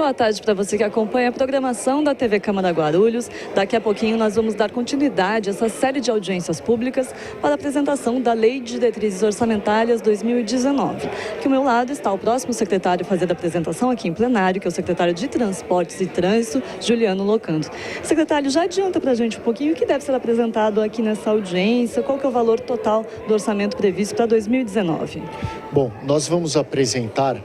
Boa tarde para você que acompanha a programação da TV Câmara Guarulhos. Daqui a pouquinho nós vamos dar continuidade a essa série de audiências públicas para a apresentação da Lei de Diretrizes Orçamentárias 2019. Aqui ao meu lado está o próximo secretário a fazer a apresentação aqui em plenário, que é o secretário de Transportes e Trânsito, Juliano Locanto. Secretário, já adianta para a gente um pouquinho o que deve ser apresentado aqui nessa audiência, qual que é o valor total do orçamento previsto para 2019? Bom, nós vamos apresentar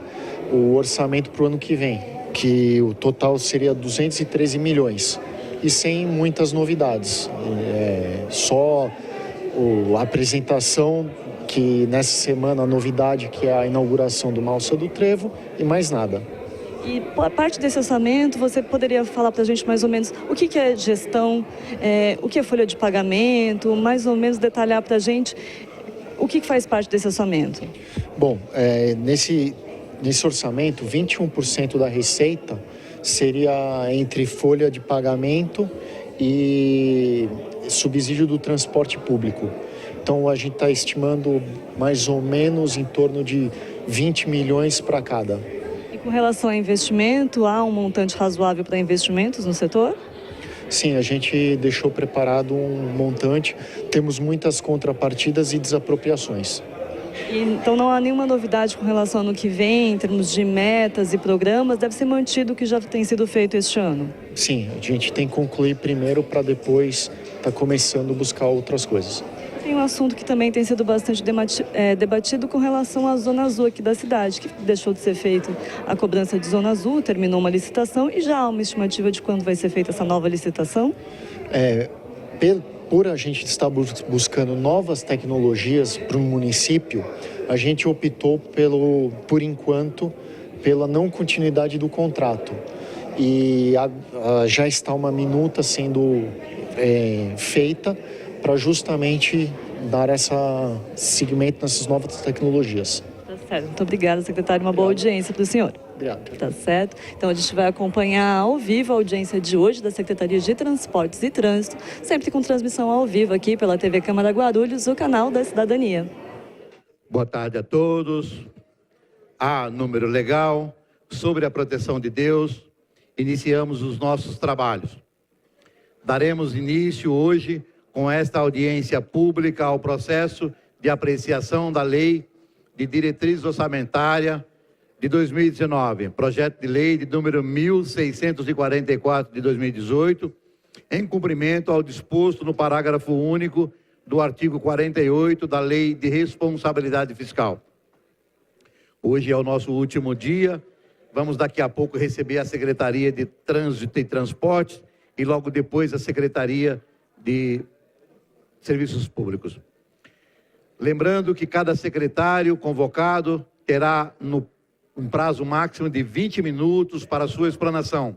o orçamento para o ano que vem, que o total seria 213 milhões e sem muitas novidades. Só a apresentação, que nessa semana a novidade, que é a inauguração do Malça do Trevo, e mais nada. E a parte desse orçamento, você poderia falar para a gente mais ou menos o que é gestão, o que é folha de pagamento, mais ou menos detalhar para a gente o que faz parte desse orçamento? Bom, nesse orçamento, 21% da receita seria entre folha de pagamento e subsídio do transporte público. Então, a gente está estimando mais ou menos em torno de 20 milhões para cada. E com relação a investimento, há um montante razoável para investimentos no setor? Sim, a gente deixou preparado um montante. Temos muitas contrapartidas e desapropriações. Então não há nenhuma novidade com relação ao ano que vem, em termos de metas e programas, deve ser mantido o que já tem sido feito este ano? Sim, a gente tem que concluir primeiro para depois estar começando a buscar outras coisas. Tem um assunto que também tem sido bastante debatido com relação à Zona Azul aqui da cidade, que deixou de ser feita a cobrança de Zona Azul, terminou uma licitação e já há uma estimativa de quando vai ser feita essa nova licitação? Por a gente estar buscando novas tecnologias para o município, a gente optou por enquanto, pela não continuidade do contrato. E já está uma minuta sendo feita para justamente dar seguimento nessas novas tecnologias. Tá certo. Muito obrigada, secretário. Uma boa audiência para o senhor. Obrigado. Tá certo. Então a gente vai acompanhar ao vivo a audiência de hoje da Secretaria de Transportes e Trânsito, sempre com transmissão ao vivo aqui pela TV Câmara Guarulhos, o canal da Cidadania. Boa tarde a todos. Número legal, sobre a proteção de Deus, iniciamos os nossos trabalhos. Daremos início hoje com esta audiência pública ao processo de apreciação da Lei de Diretriz Orçamentária de 2019, projeto de lei de número 1644 de 2018, em cumprimento ao disposto no parágrafo único do artigo 48 da Lei de Responsabilidade Fiscal. Hoje é o nosso último dia, vamos daqui a pouco receber a Secretaria de Trânsito e Transportes e logo depois a Secretaria de Serviços Públicos. Lembrando que cada secretário convocado terá um prazo máximo de 20 minutos para sua explanação.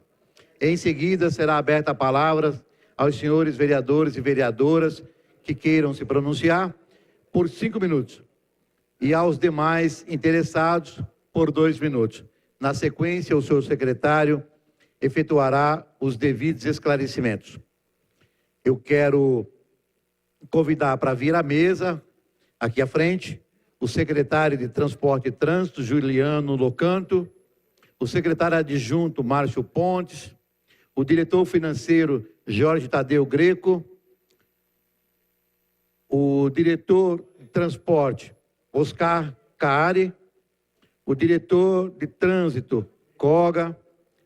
Em seguida, será aberta a palavra aos senhores vereadores e vereadoras que queiram se pronunciar por 5 minutos e aos demais interessados por 2 minutos. Na sequência, o seu secretário efetuará os devidos esclarecimentos. Eu quero convidar para vir à mesa, aqui à frente, o secretário de Transporte e Trânsito, Juliano Locanto, o secretário adjunto, Márcio Pontes, o diretor financeiro, Jorge Tadeu Greco, o diretor de Transporte, Oscar Caari, o diretor de Trânsito, Koga,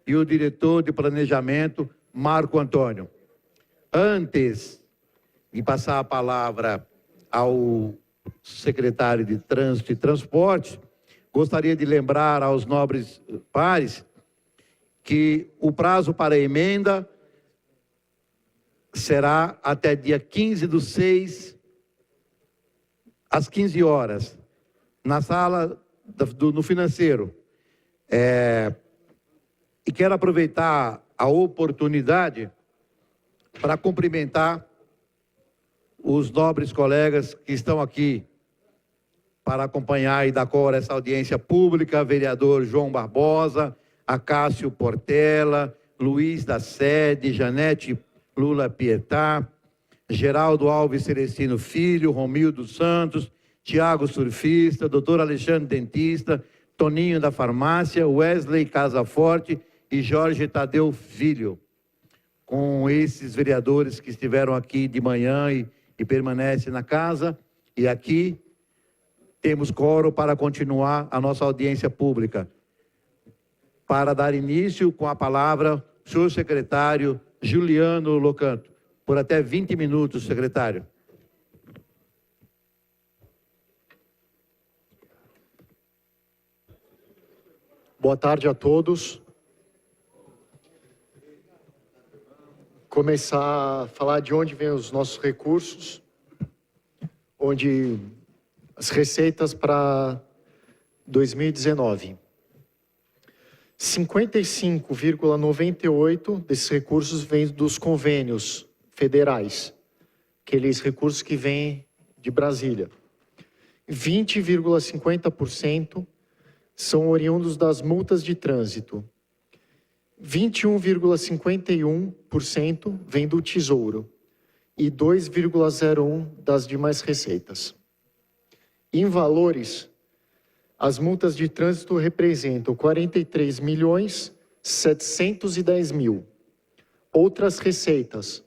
e o diretor de Planejamento, Marco Antônio. Antes de passar a palavra ao secretário de Trânsito e Transporte, gostaria de lembrar aos nobres pares que o prazo para a emenda será até dia 15/6, às 15 horas, na sala no financeiro. E quero aproveitar a oportunidade para cumprimentar os nobres colegas que estão aqui para acompanhar e dar cor a essa audiência pública, vereador João Barbosa, Acácio Portela, Luiz da Sede, Janete Lula Pietá, Geraldo Alves Celestino Filho, Romildo Santos, Tiago Surfista, doutor Alexandre Dentista, Toninho da Farmácia, Wesley Casaforte e Jorge Tadeu Filho, com esses vereadores que estiveram aqui de manhã e permanecem na casa. E aqui temos quórum para continuar a nossa audiência pública. Para dar início com a palavra, o senhor secretário Juliano Locanto. Por até 20 minutos, secretário. Boa tarde a todos. Começar a falar de onde vêm os nossos recursos, onde as receitas para 2019. 55,98% desses recursos vêm dos convênios federais, aqueles recursos que vêm de Brasília. 20,50% são oriundos das multas de trânsito. 21,51% vem do Tesouro e 2,01% das demais receitas. Em valores, as multas de trânsito representam 43.710.000. Outras receitas,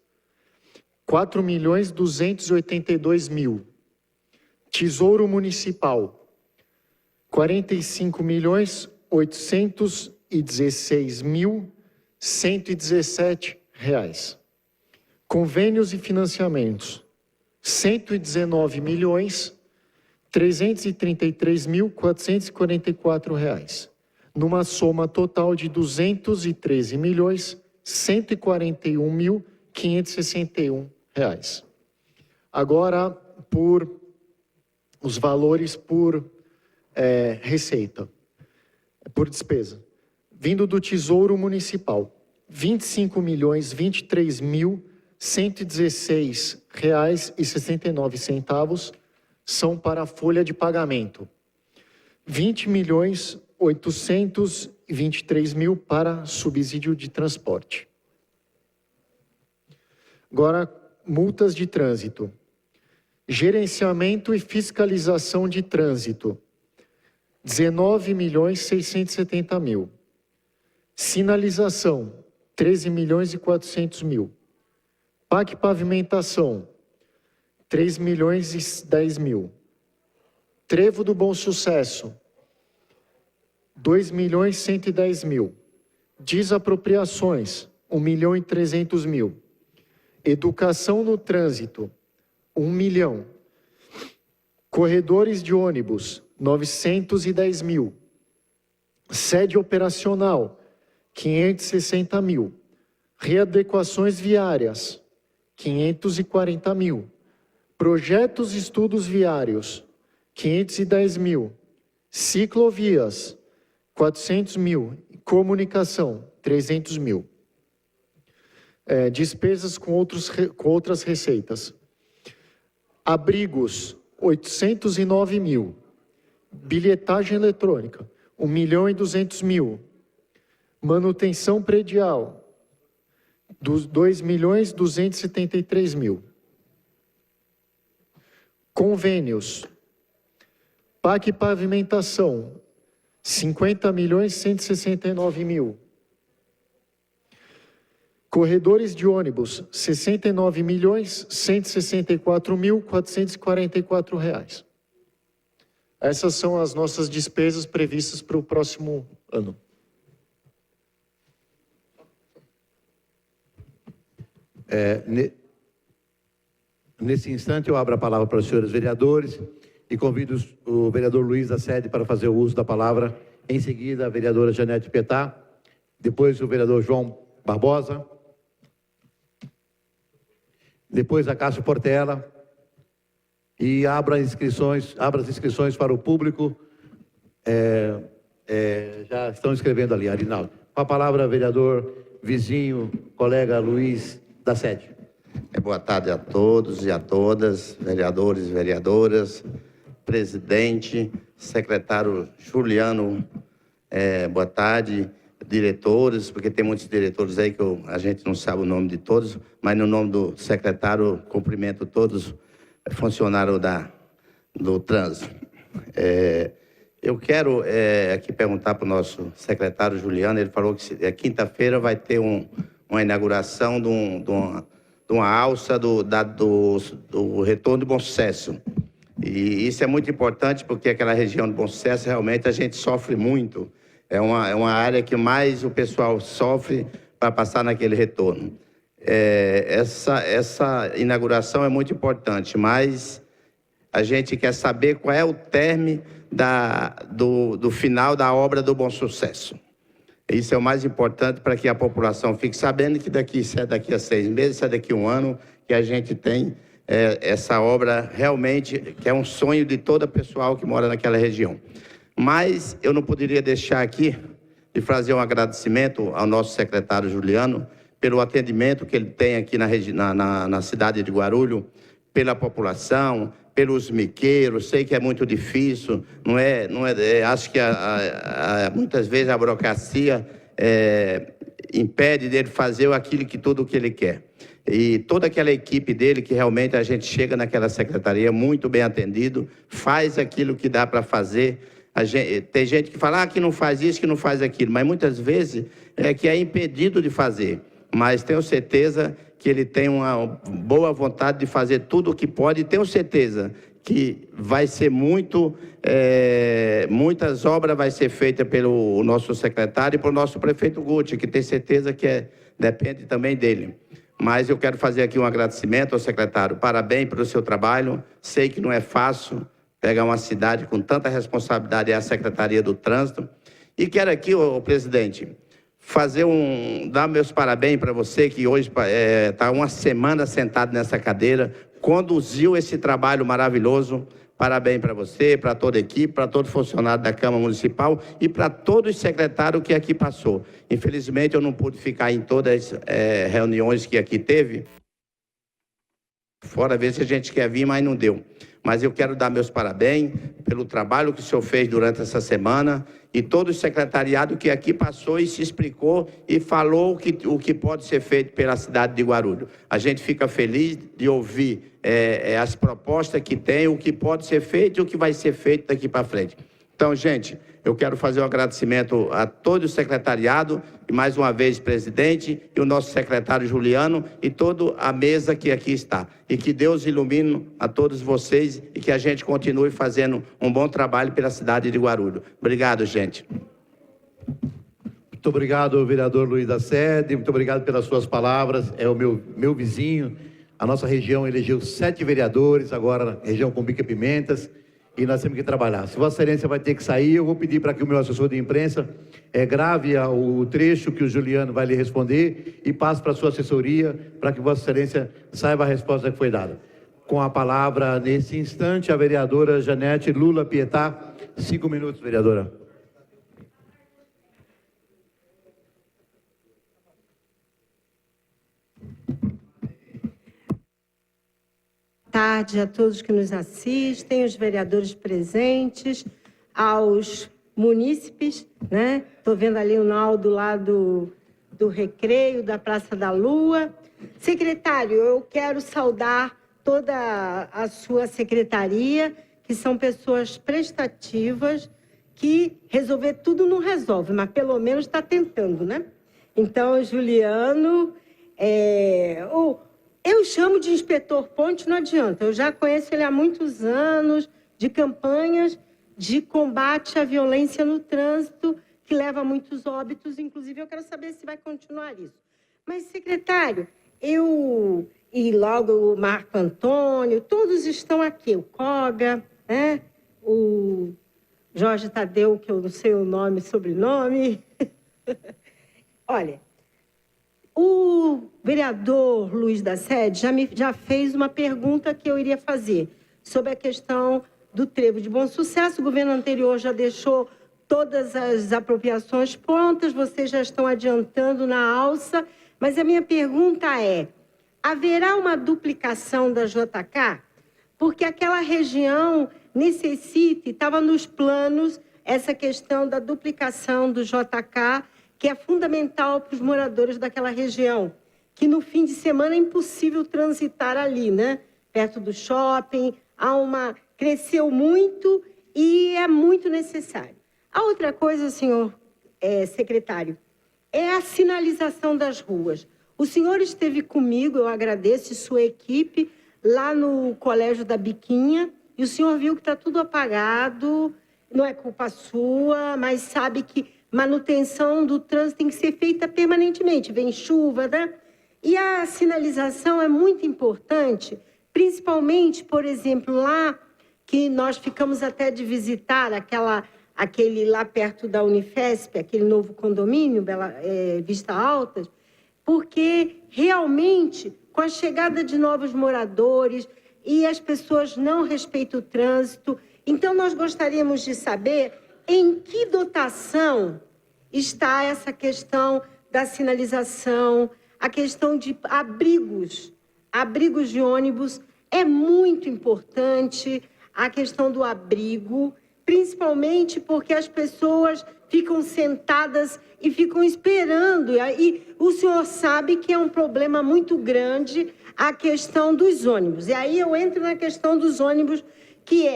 4.282.000. Tesouro Municipal, 45.816.117 reais. Convênios e financiamentos, 119.333.444 reais, numa soma total de 213.141.561 reais. Agora, por os valores por receita, por despesa. Vindo do Tesouro Municipal, R$ 25.023.116,69 são para a folha de pagamento. 20.823.000 para subsídio de transporte. Agora, multas de trânsito. Gerenciamento e fiscalização de trânsito, 19.670.000. Sinalização, 13.400.000. PAC Pavimentação, 3.010.000. Trevo do Bom Sucesso, 2.110.000. Desapropriações, 1.300.000. Educação no trânsito, 1 milhão. Corredores de ônibus, 910.000. Sede operacional, 560.000. Readequações viárias, 540.000. Projetos e estudos viários, 510.000. Ciclovias, 400.000. Comunicação, 300.000. Despesas com outras receitas. Abrigos, 809.000. Bilhetagem eletrônica, 1.200.000. Manutenção predial, 2.273.000. Convênios. PAC Pavimentação, 50.169.000. Corredores de ônibus, R$ 69.164.444 reais. Essas são as nossas despesas previstas para o próximo ano. Nesse instante, eu abro a palavra para os senhores vereadores e convido o vereador Luiz da Sede para fazer o uso da palavra. Em seguida, a vereadora Janete Petá, depois o vereador João Barbosa, depois a Cássio Portela, e abra as inscrições para o público. Já estão escrevendo ali, Arinaldo. Com a palavra, vereador vizinho, colega Luiz da Sede. Boa tarde a todos e a todas, vereadores e vereadoras, presidente, secretário Juliano, boa tarde, diretores, porque tem muitos diretores aí que a gente não sabe o nome de todos, mas no nome do secretário, cumprimento todos funcionários do trânsito. Eu quero aqui perguntar para o nosso secretário Juliano, ele falou que quinta-feira vai ter uma inauguração de uma alça do retorno do Bom Sucesso. E isso é muito importante porque aquela região do Bom Sucesso realmente a gente sofre muito. É uma área que mais o pessoal sofre para passar naquele retorno. Essa inauguração é muito importante, mas a gente quer saber qual é o término do final da obra do Bom Sucesso. Isso é o mais importante para que a população fique sabendo que se é daqui a 6 meses, se é daqui a 1 ano, que a gente tem essa obra realmente, que é um sonho de todo o pessoal que mora naquela região. Mas eu não poderia deixar aqui de fazer um agradecimento ao nosso secretário Juliano pelo atendimento que ele tem aqui na cidade de Guarulhos, pela população, pelos miqueiros. Sei que é muito difícil, acho que muitas vezes a burocracia impede dele fazer tudo o que ele quer. E toda aquela equipe dele, que realmente a gente chega naquela secretaria muito bem atendido, faz aquilo que dá para fazer. Tem gente que fala que não faz isso, que não faz aquilo, mas muitas vezes que é impedido de fazer. Mas tenho certeza que ele tem uma boa vontade de fazer tudo o que pode, e tenho certeza que vai ser muitas obras vai ser feitas pelo nosso secretário e pelo nosso prefeito Guti, que tem certeza que depende também dele. Mas eu quero fazer aqui um agradecimento ao secretário. Parabéns pelo seu trabalho. Sei que não é fácil pegar uma cidade com tanta responsabilidade, é a Secretaria do Trânsito. E quero aqui, presidente, dar meus parabéns para você, que hoje está uma semana sentado nessa cadeira, conduziu esse trabalho maravilhoso. Parabéns para você, para toda a equipe, para todo funcionário da Câmara Municipal e para todos os secretários que aqui passou. Infelizmente, eu não pude ficar em todas as reuniões que aqui teve. Fora ver se a gente quer vir, mas não deu. Mas eu quero dar meus parabéns pelo trabalho que o senhor fez durante essa semana e todo o secretariado que aqui passou e se explicou e falou o que pode ser feito pela cidade de Guarulhos. A gente fica feliz de ouvir as propostas que tem, o que pode ser feito e o que vai ser feito daqui para frente. Então, gente, eu quero fazer um agradecimento a todo o secretariado, e mais uma vez, presidente, e o nosso secretário Juliano, e toda a mesa que aqui está. E que Deus ilumine a todos vocês e que a gente continue fazendo um bom trabalho pela cidade de Guarulhos. Obrigado, gente. Muito obrigado, vereador Luiz da Sede, muito obrigado pelas suas palavras. É o meu vizinho. A nossa região elegeu 7 vereadores, agora região com Bica-Pimentas, e nós temos que trabalhar. Se Vossa Excelência vai ter que sair, eu vou pedir para que o meu assessor de imprensa grave o trecho que o Juliano vai lhe responder e passe para a sua assessoria, para que Vossa Excelência saiba a resposta que foi dada. Com a palavra, nesse instante, a vereadora Janete Lula Pietá. 5 minutos, vereadora. Boa tarde a todos que nos assistem, os vereadores presentes, aos munícipes, né? Estou vendo ali o Naldo lá do Recreio, da Praça da Lua. Secretário, eu quero saudar toda a sua secretaria, que são pessoas prestativas, que resolver tudo não resolve, mas pelo menos está tentando, né? Então, Juliano, eu chamo de inspetor Ponte, não adianta. Eu já conheço ele há muitos anos, de campanhas de combate à violência no trânsito, que leva a muitos óbitos. Inclusive, eu quero saber se vai continuar isso. Mas, secretário, e logo o Marco Antônio, todos estão aqui. O Coga, né? O Jorge Tadeu, que eu não sei o nome e sobrenome. Olha, o vereador Luiz da Sede já fez uma pergunta que eu iria fazer sobre a questão do trevo de Bom Sucesso. O governo anterior já deixou todas as apropriações prontas, vocês já estão adiantando na alça, mas a minha pergunta é: haverá uma duplicação da JK? Porque aquela região necessita, estava nos planos, essa questão da duplicação do JK, que é fundamental para os moradores daquela região, que no fim de semana é impossível transitar ali, né? Perto do shopping, cresceu muito e é muito necessário. A outra coisa, senhor secretário, é a sinalização das ruas. O senhor esteve comigo, eu agradeço, e sua equipe, lá no Colégio da Biquinha, e o senhor viu que está tudo apagado, não é culpa sua, mas sabe que manutenção do trânsito tem que ser feita permanentemente, vem chuva, né? E a sinalização é muito importante, principalmente, por exemplo, lá que nós ficamos até de visitar aquele lá perto da Unifesp, aquele novo condomínio, Vista Altas, porque realmente, com a chegada de novos moradores e as pessoas não respeitam o trânsito, então nós gostaríamos de saber em que dotação está essa questão da sinalização, a questão de abrigos de ônibus, é muito importante a questão do abrigo, principalmente porque as pessoas ficam sentadas e ficam esperando. E o senhor sabe que é um problema muito grande a questão dos ônibus. E aí eu entro na questão dos ônibus, que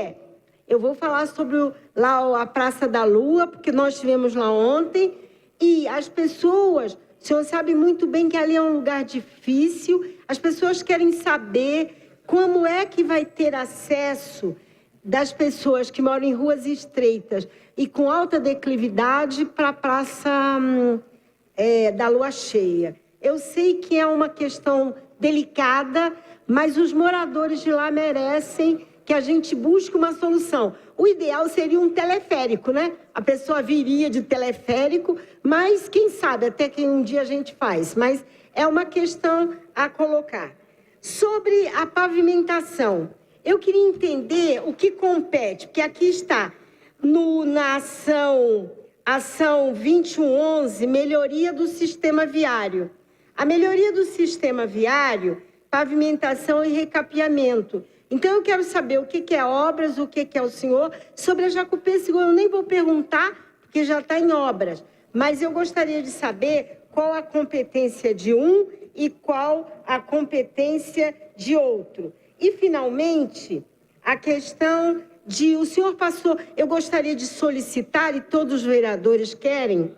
eu vou falar sobre lá a Praça da Lua, porque nós estivemos lá ontem, e as pessoas, o senhor sabe muito bem que ali é um lugar difícil, as pessoas querem saber como é que vai ter acesso das pessoas que moram em ruas estreitas e com alta declividade para a Praça da Lua Cheia. Eu sei que é uma questão delicada, mas os moradores de lá merecem que a gente busque uma solução. O ideal seria um teleférico, né? A pessoa viria de teleférico, mas quem sabe até que um dia a gente faz. Mas é uma questão a colocar. Sobre a pavimentação, eu queria entender o que compete, porque aqui está na ação 2111, melhoria do sistema viário. A melhoria do sistema viário, pavimentação e recapeamento. Então, eu quero saber o que é obras, o que é o senhor. Sobre a Jacupê Seguro, eu nem vou perguntar, porque já está em obras. Mas eu gostaria de saber qual a competência de um e qual a competência de outro. E, finalmente, a questão o senhor passou, eu gostaria de solicitar, e todos os vereadores querem,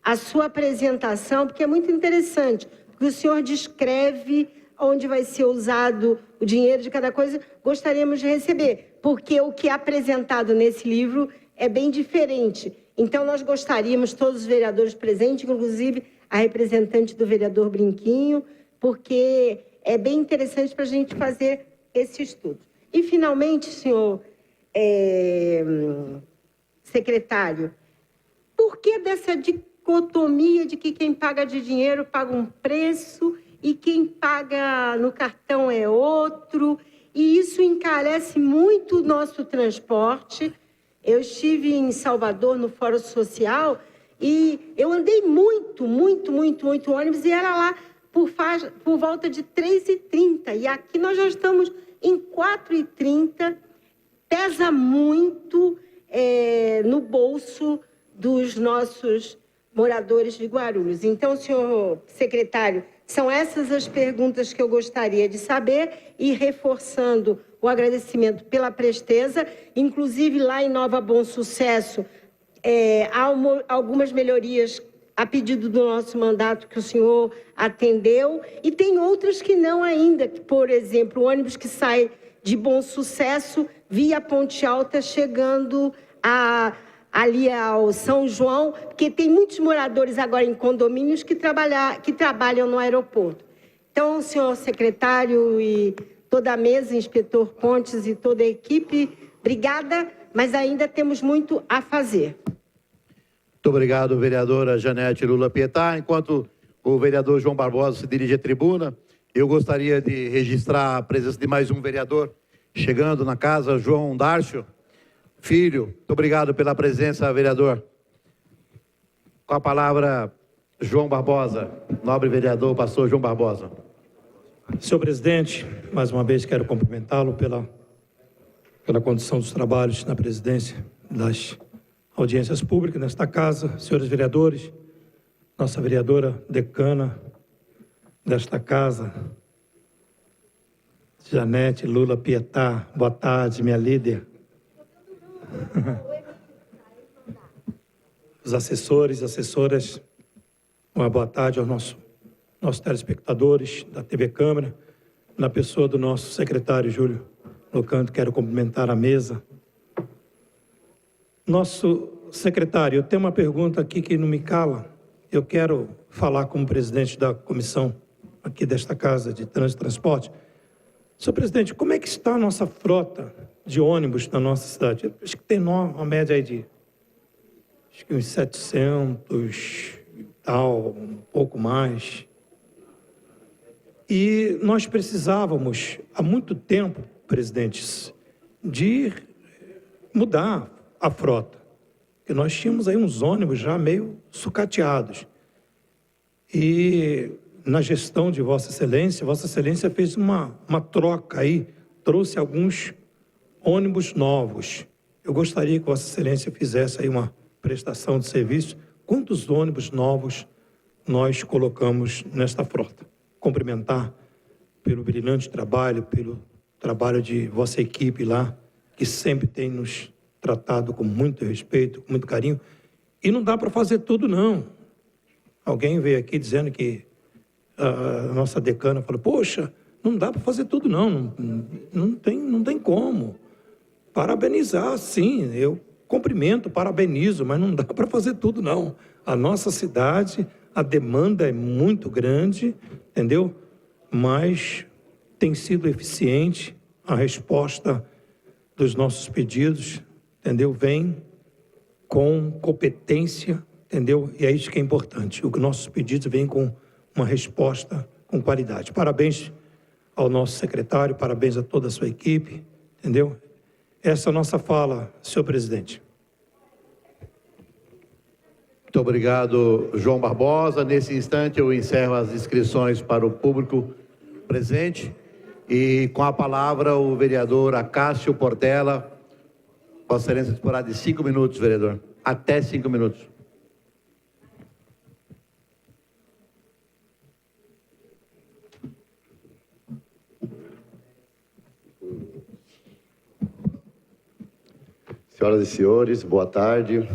a sua apresentação, porque é muito interessante, porque o senhor descreve onde vai ser usado o dinheiro de cada coisa, gostaríamos de receber, porque o que é apresentado nesse livro é bem diferente. Então, nós gostaríamos, todos os vereadores presentes, inclusive a representante do vereador Brinquinho, porque é bem interessante para a gente fazer esse estudo. E, finalmente, senhor secretário, por que dessa dicotomia de que quem paga de dinheiro paga um preço e quem paga no cartão é outro? E isso encarece muito o nosso transporte. Eu estive em Salvador, no Fórum Social, e eu andei muito ônibus, e era lá por volta de 3h30. E aqui nós já estamos em 4h30, pesa muito no bolso dos nossos moradores de Guarulhos. Então, senhor secretário, são essas as perguntas que eu gostaria de saber, e reforçando o agradecimento pela presteza, inclusive lá em Nova Bom Sucesso, há algumas melhorias a pedido do nosso mandato que o senhor atendeu, e tem outras que não ainda, por exemplo, o ônibus que sai de Bom Sucesso via Ponte Alta, chegando ali ao São João, porque tem muitos moradores agora em condomínios que trabalham no aeroporto. Então, senhor secretário e toda a mesa, inspetor Pontes e toda a equipe, obrigada, mas ainda temos muito a fazer. Muito obrigado, vereadora Janete Lula Pietá. Enquanto o vereador João Barbosa se dirige à tribuna, eu gostaria de registrar a presença de mais um vereador chegando na casa, João Dárcio Filho. Muito obrigado pela presença, vereador. Com a palavra, João Barbosa, nobre vereador, pastor João Barbosa. Senhor presidente, mais uma vez quero cumprimentá-lo pela condução dos trabalhos na presidência das audiências públicas nesta casa, senhores vereadores, nossa vereadora decana desta casa, Janete Lula Pietá, boa tarde, minha líder. Os assessores, assessoras, uma boa tarde aos nossos telespectadores da TV Câmara, na pessoa do nosso secretário Júlio Locanto, quero cumprimentar a mesa. Nosso secretário, eu tenho uma pergunta aqui que não me cala. Eu quero falar como presidente da comissão aqui desta Casa de Trânsito e Transporte. Senhor presidente, como é que está a nossa frota de ônibus na nossa cidade? Acho que tem uma média aí de acho que uns 700 e tal, um pouco mais. E nós precisávamos, há muito tempo, presidentes, de mudar a frota. Porque nós tínhamos aí uns ônibus já meio sucateados. E na gestão de Vossa Excelência fez uma troca aí, trouxe alguns ônibus novos. Eu gostaria que Vossa Excelência fizesse aí uma prestação de serviço. Quantos ônibus novos nós colocamos nesta frota? Cumprimentar pelo brilhante trabalho, pelo trabalho de vossa equipe lá, que sempre tem nos tratado com muito respeito, com muito carinho. E não dá para fazer tudo, não. Alguém veio aqui dizendo que a nossa decana falou, poxa, não dá para fazer tudo, não. Não tem como. Parabenizar, sim, eu cumprimento, parabenizo, mas não dá para fazer tudo, não. A nossa cidade, a demanda é muito grande, entendeu? Mas tem sido eficiente a resposta dos nossos pedidos, entendeu? Vem com competência, entendeu? E é isso que é importante. Os nossos pedidos vêm com uma resposta com qualidade. Parabéns ao nosso secretário, parabéns a toda a sua equipe, entendeu? Essa é a nossa fala, senhor presidente. Muito obrigado, João Barbosa. Nesse instante, eu encerro as inscrições para o público presente. E com a palavra, o vereador Acácio Portela. Vossa Excelência disporá de 5 minutos, vereador. Até 5 minutos. Senhoras e senhores, boa tarde.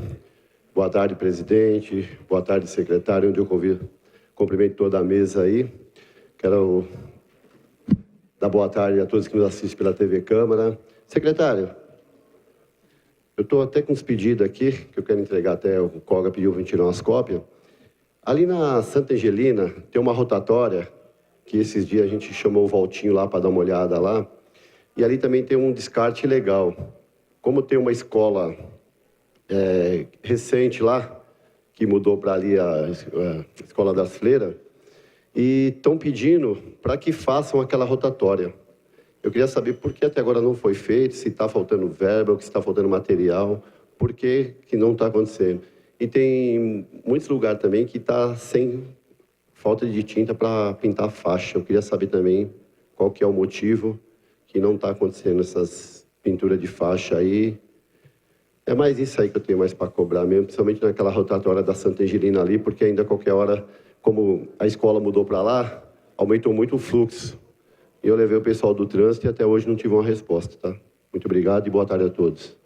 Boa tarde, presidente. Boa tarde, secretário, onde eu cumprimento toda a mesa aí. Quero dar boa tarde a todos que nos assistem pela TV Câmara. Secretário, eu estou até com uns pedidos aqui, que eu quero entregar até, o Coga pediu para tirar umas cópias. Ali na Santa Angelina tem uma rotatória, que esses dias a gente chamou o Valtinho lá para dar uma olhada lá. E ali também tem um descarte ilegal. Como tem uma escola recente lá, que mudou para ali a Escola das Freiras, e estão pedindo para que façam aquela rotatória. Eu queria saber por que até agora não foi feito, se está faltando verba, se está faltando material, por que não está acontecendo. E tem muitos lugares também que está sem falta de tinta para pintar a faixa. Eu queria saber também qual que é o motivo que não está acontecendo essas pinturas de faixa aí. É mais isso aí que eu tenho mais para cobrar mesmo, principalmente naquela rotatória da Santa Angelina ali, porque ainda qualquer hora, como a escola mudou para lá, aumentou muito o fluxo. E eu levei o pessoal do trânsito e até hoje não tive uma resposta, tá? Muito obrigado e boa tarde a todos.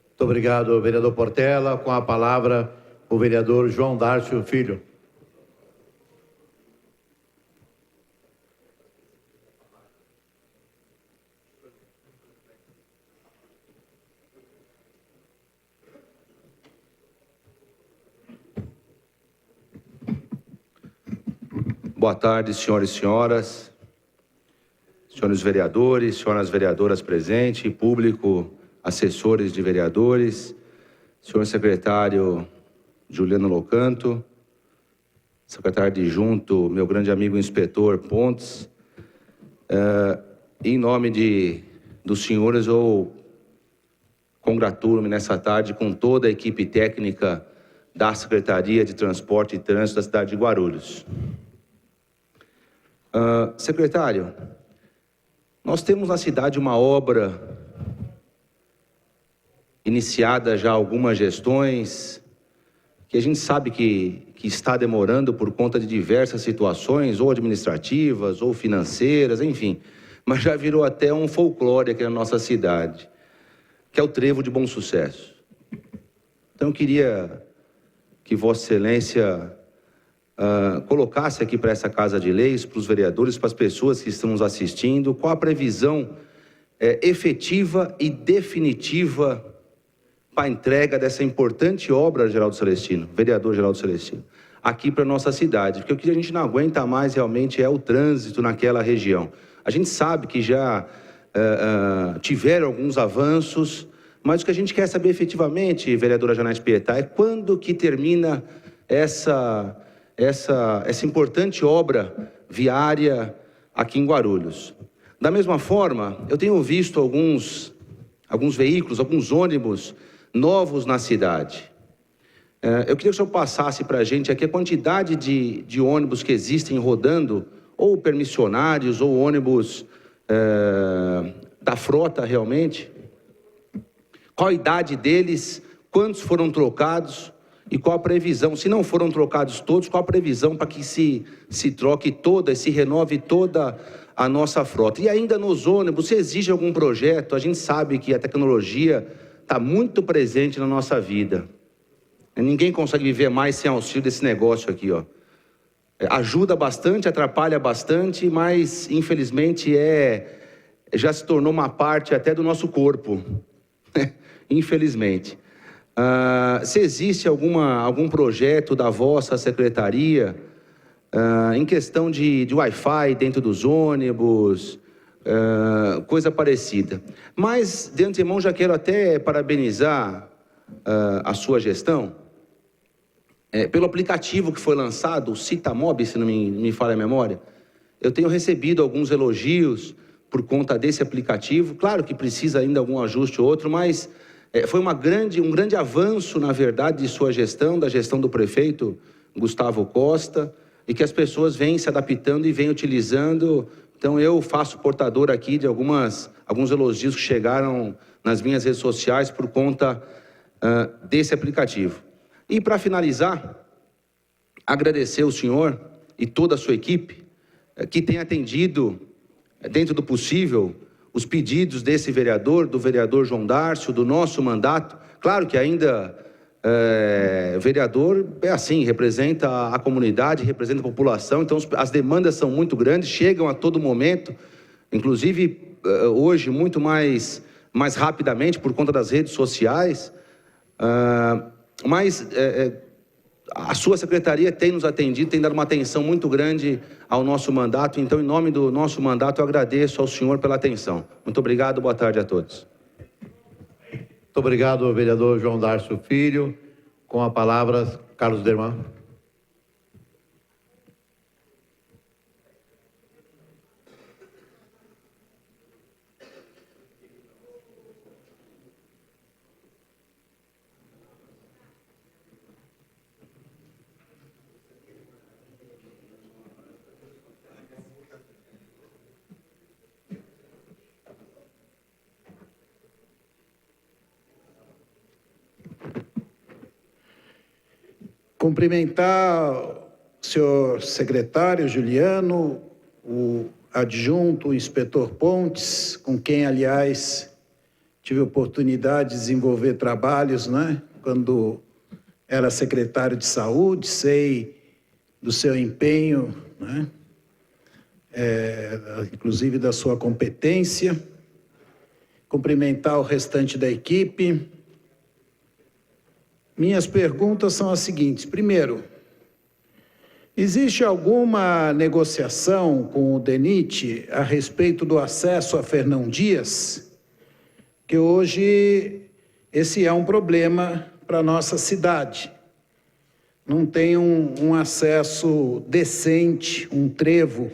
Muito obrigado, vereador Portela. Com a palavra, o vereador João Dárcio Filho. Boa tarde, senhores e senhoras, senhores vereadores, senhoras vereadoras presentes, público, assessores de vereadores, senhor secretário Juliano Locanto, secretário adjunto, meu grande amigo inspetor Pontes. Em nome dos senhores, eu congratulo-me nessa tarde com toda a equipe técnica da Secretaria de Transporte e Trânsito da cidade de Guarulhos. Secretário, nós temos na cidade uma obra iniciada já há algumas gestões, que a gente sabe que está demorando por conta de diversas situações, ou administrativas, ou financeiras, enfim, mas já virou até um folclore aqui na nossa cidade. que é o Trevo de Bom Sucesso. Então, eu queria que Vossa Excelência colocasse aqui para essa Casa de Leis, para os vereadores, para as pessoas que estão nos assistindo, qual a previsão efetiva e definitiva para a entrega dessa importante obra, Geraldo Celestino, vereador Geraldo Celestino, aqui para a nossa cidade. Porque o que a gente não aguenta mais realmente é o trânsito naquela região. A gente sabe que já tiveram alguns avanços, mas o que a gente quer saber efetivamente, vereadora Janete Pietá, é quando que termina essa importante obra viária aqui em Guarulhos. Da mesma forma, eu tenho visto alguns veículos, alguns ônibus novos na cidade. Eu queria que o senhor passasse para a gente aqui a quantidade de ônibus que existem rodando, ou permissionários, ou ônibus da frota realmente. Qual a idade deles, quantos foram trocados e qual a previsão, se não foram trocados todos, qual a previsão para que se troque toda, se renove toda a nossa frota. E ainda nos ônibus, se exige algum projeto, a gente sabe que a tecnologia está muito presente na nossa vida. Ninguém consegue viver mais sem auxílio desse negócio aqui, ó. Ajuda bastante, atrapalha bastante, mas infelizmente já se tornou uma parte até do nosso corpo. Infelizmente. Se existe algum projeto da vossa secretaria em questão de Wi-Fi dentro dos ônibus, coisa parecida. Mas, de antemão, já quero até parabenizar a sua gestão pelo aplicativo que foi lançado, o Citamob, se não me falha a memória. Eu tenho recebido alguns elogios por conta desse aplicativo. Claro que precisa ainda algum ajuste ou outro, mas foi um grande avanço, na verdade, de sua gestão, da gestão do prefeito Gustavo Costa, e que as pessoas vêm se adaptando e vêm utilizando. Então, eu faço portador aqui de alguns elogios que chegaram nas minhas redes sociais por conta desse aplicativo. E, para finalizar, agradecer ao senhor e toda a sua equipe que tem atendido, dentro do possível, os pedidos desse vereador, do vereador João Dárcio, do nosso mandato. Claro que ainda vereador é assim, representa a comunidade, representa a população, então as demandas são muito grandes, chegam a todo momento, inclusive hoje muito mais rapidamente por conta das redes sociais, mas a sua secretaria tem nos atendido, tem dado uma atenção muito grande ao nosso mandato. Então, em nome do nosso mandato, eu agradeço ao senhor pela atenção. Muito obrigado, boa tarde a todos. Muito obrigado, vereador João Dárcio Filho. Com a palavra, Carlos Derman. Cumprimentar o senhor secretário Juliano, o adjunto, o inspetor Pontes, com quem, aliás, tive a oportunidade de desenvolver trabalhos, né? Quando era secretário de saúde, sei do seu empenho, né? Inclusive da sua competência. Cumprimentar o restante da equipe. Minhas perguntas são as seguintes. Primeiro, existe alguma negociação com o DENIT a respeito do acesso a Fernão Dias? Que hoje esse é um problema para a nossa cidade. Não tem um acesso decente, um trevo,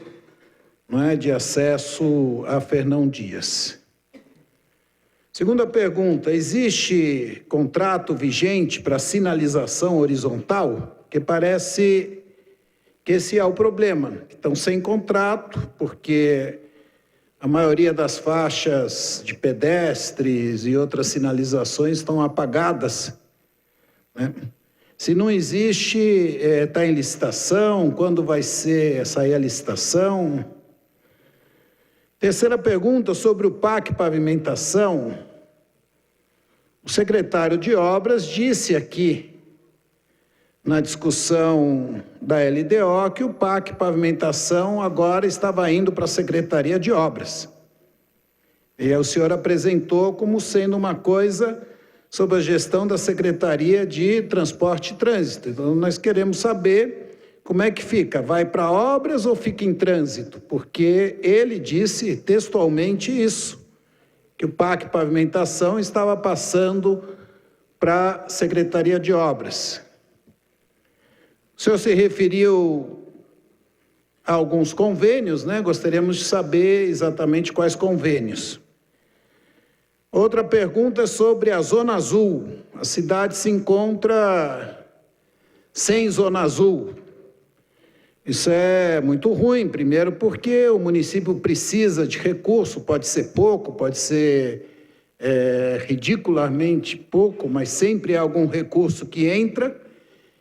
não é, de acesso a Fernão Dias. Segunda pergunta, existe contrato vigente para sinalização horizontal? Que parece que esse é o problema. Estão sem contrato, porque a maioria das faixas de pedestres e outras sinalizações estão apagadas, né? Se não existe, está em licitação, quando vai sair a licitação? Terceira pergunta, sobre o PAC Pavimentação. O secretário de Obras disse aqui, na discussão da LDO, que o PAC Pavimentação agora estava indo para a Secretaria de Obras. E aí o senhor apresentou como sendo uma coisa sob a gestão da Secretaria de Transporte e Trânsito. Então, nós queremos saber como é que fica. Vai para obras ou fica em trânsito? Porque ele disse textualmente isso, que o PAC Pavimentação estava passando para a Secretaria de Obras. O senhor se referiu a alguns convênios, né? Gostaríamos de saber exatamente quais convênios. Outra pergunta é sobre a Zona Azul. A cidade se encontra sem Zona Azul. Isso é muito ruim, primeiro porque o município precisa de recurso, pode ser pouco, pode ser ridiculamente pouco, mas sempre há algum recurso que entra.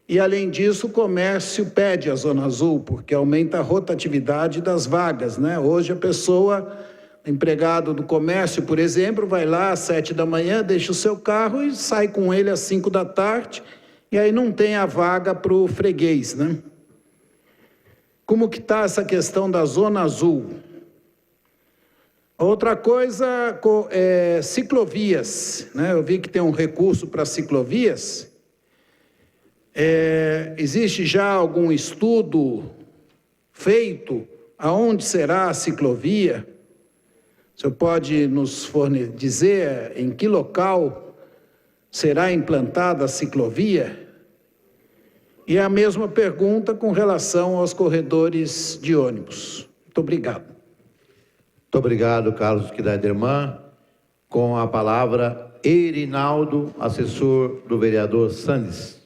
E, além disso, o comércio pede a Zona Azul, porque aumenta a rotatividade das vagas, né? Hoje a pessoa, empregado do comércio, por exemplo, vai lá às 7 da manhã, deixa o seu carro e sai com ele às 5 da tarde, e aí não tem a vaga para o freguês, né? Como que está essa questão da Zona Azul? Outra coisa é ciclovias, né? Eu vi que tem um recurso para ciclovias. Existe já algum estudo feito aonde será a ciclovia? O senhor pode nos dizer em que local será implantada a ciclovia? E a mesma pergunta com relação aos corredores de ônibus. Muito obrigado. Muito obrigado, Carlos Kidaiderman. Com a palavra, Erinaldo, assessor do vereador Sandes.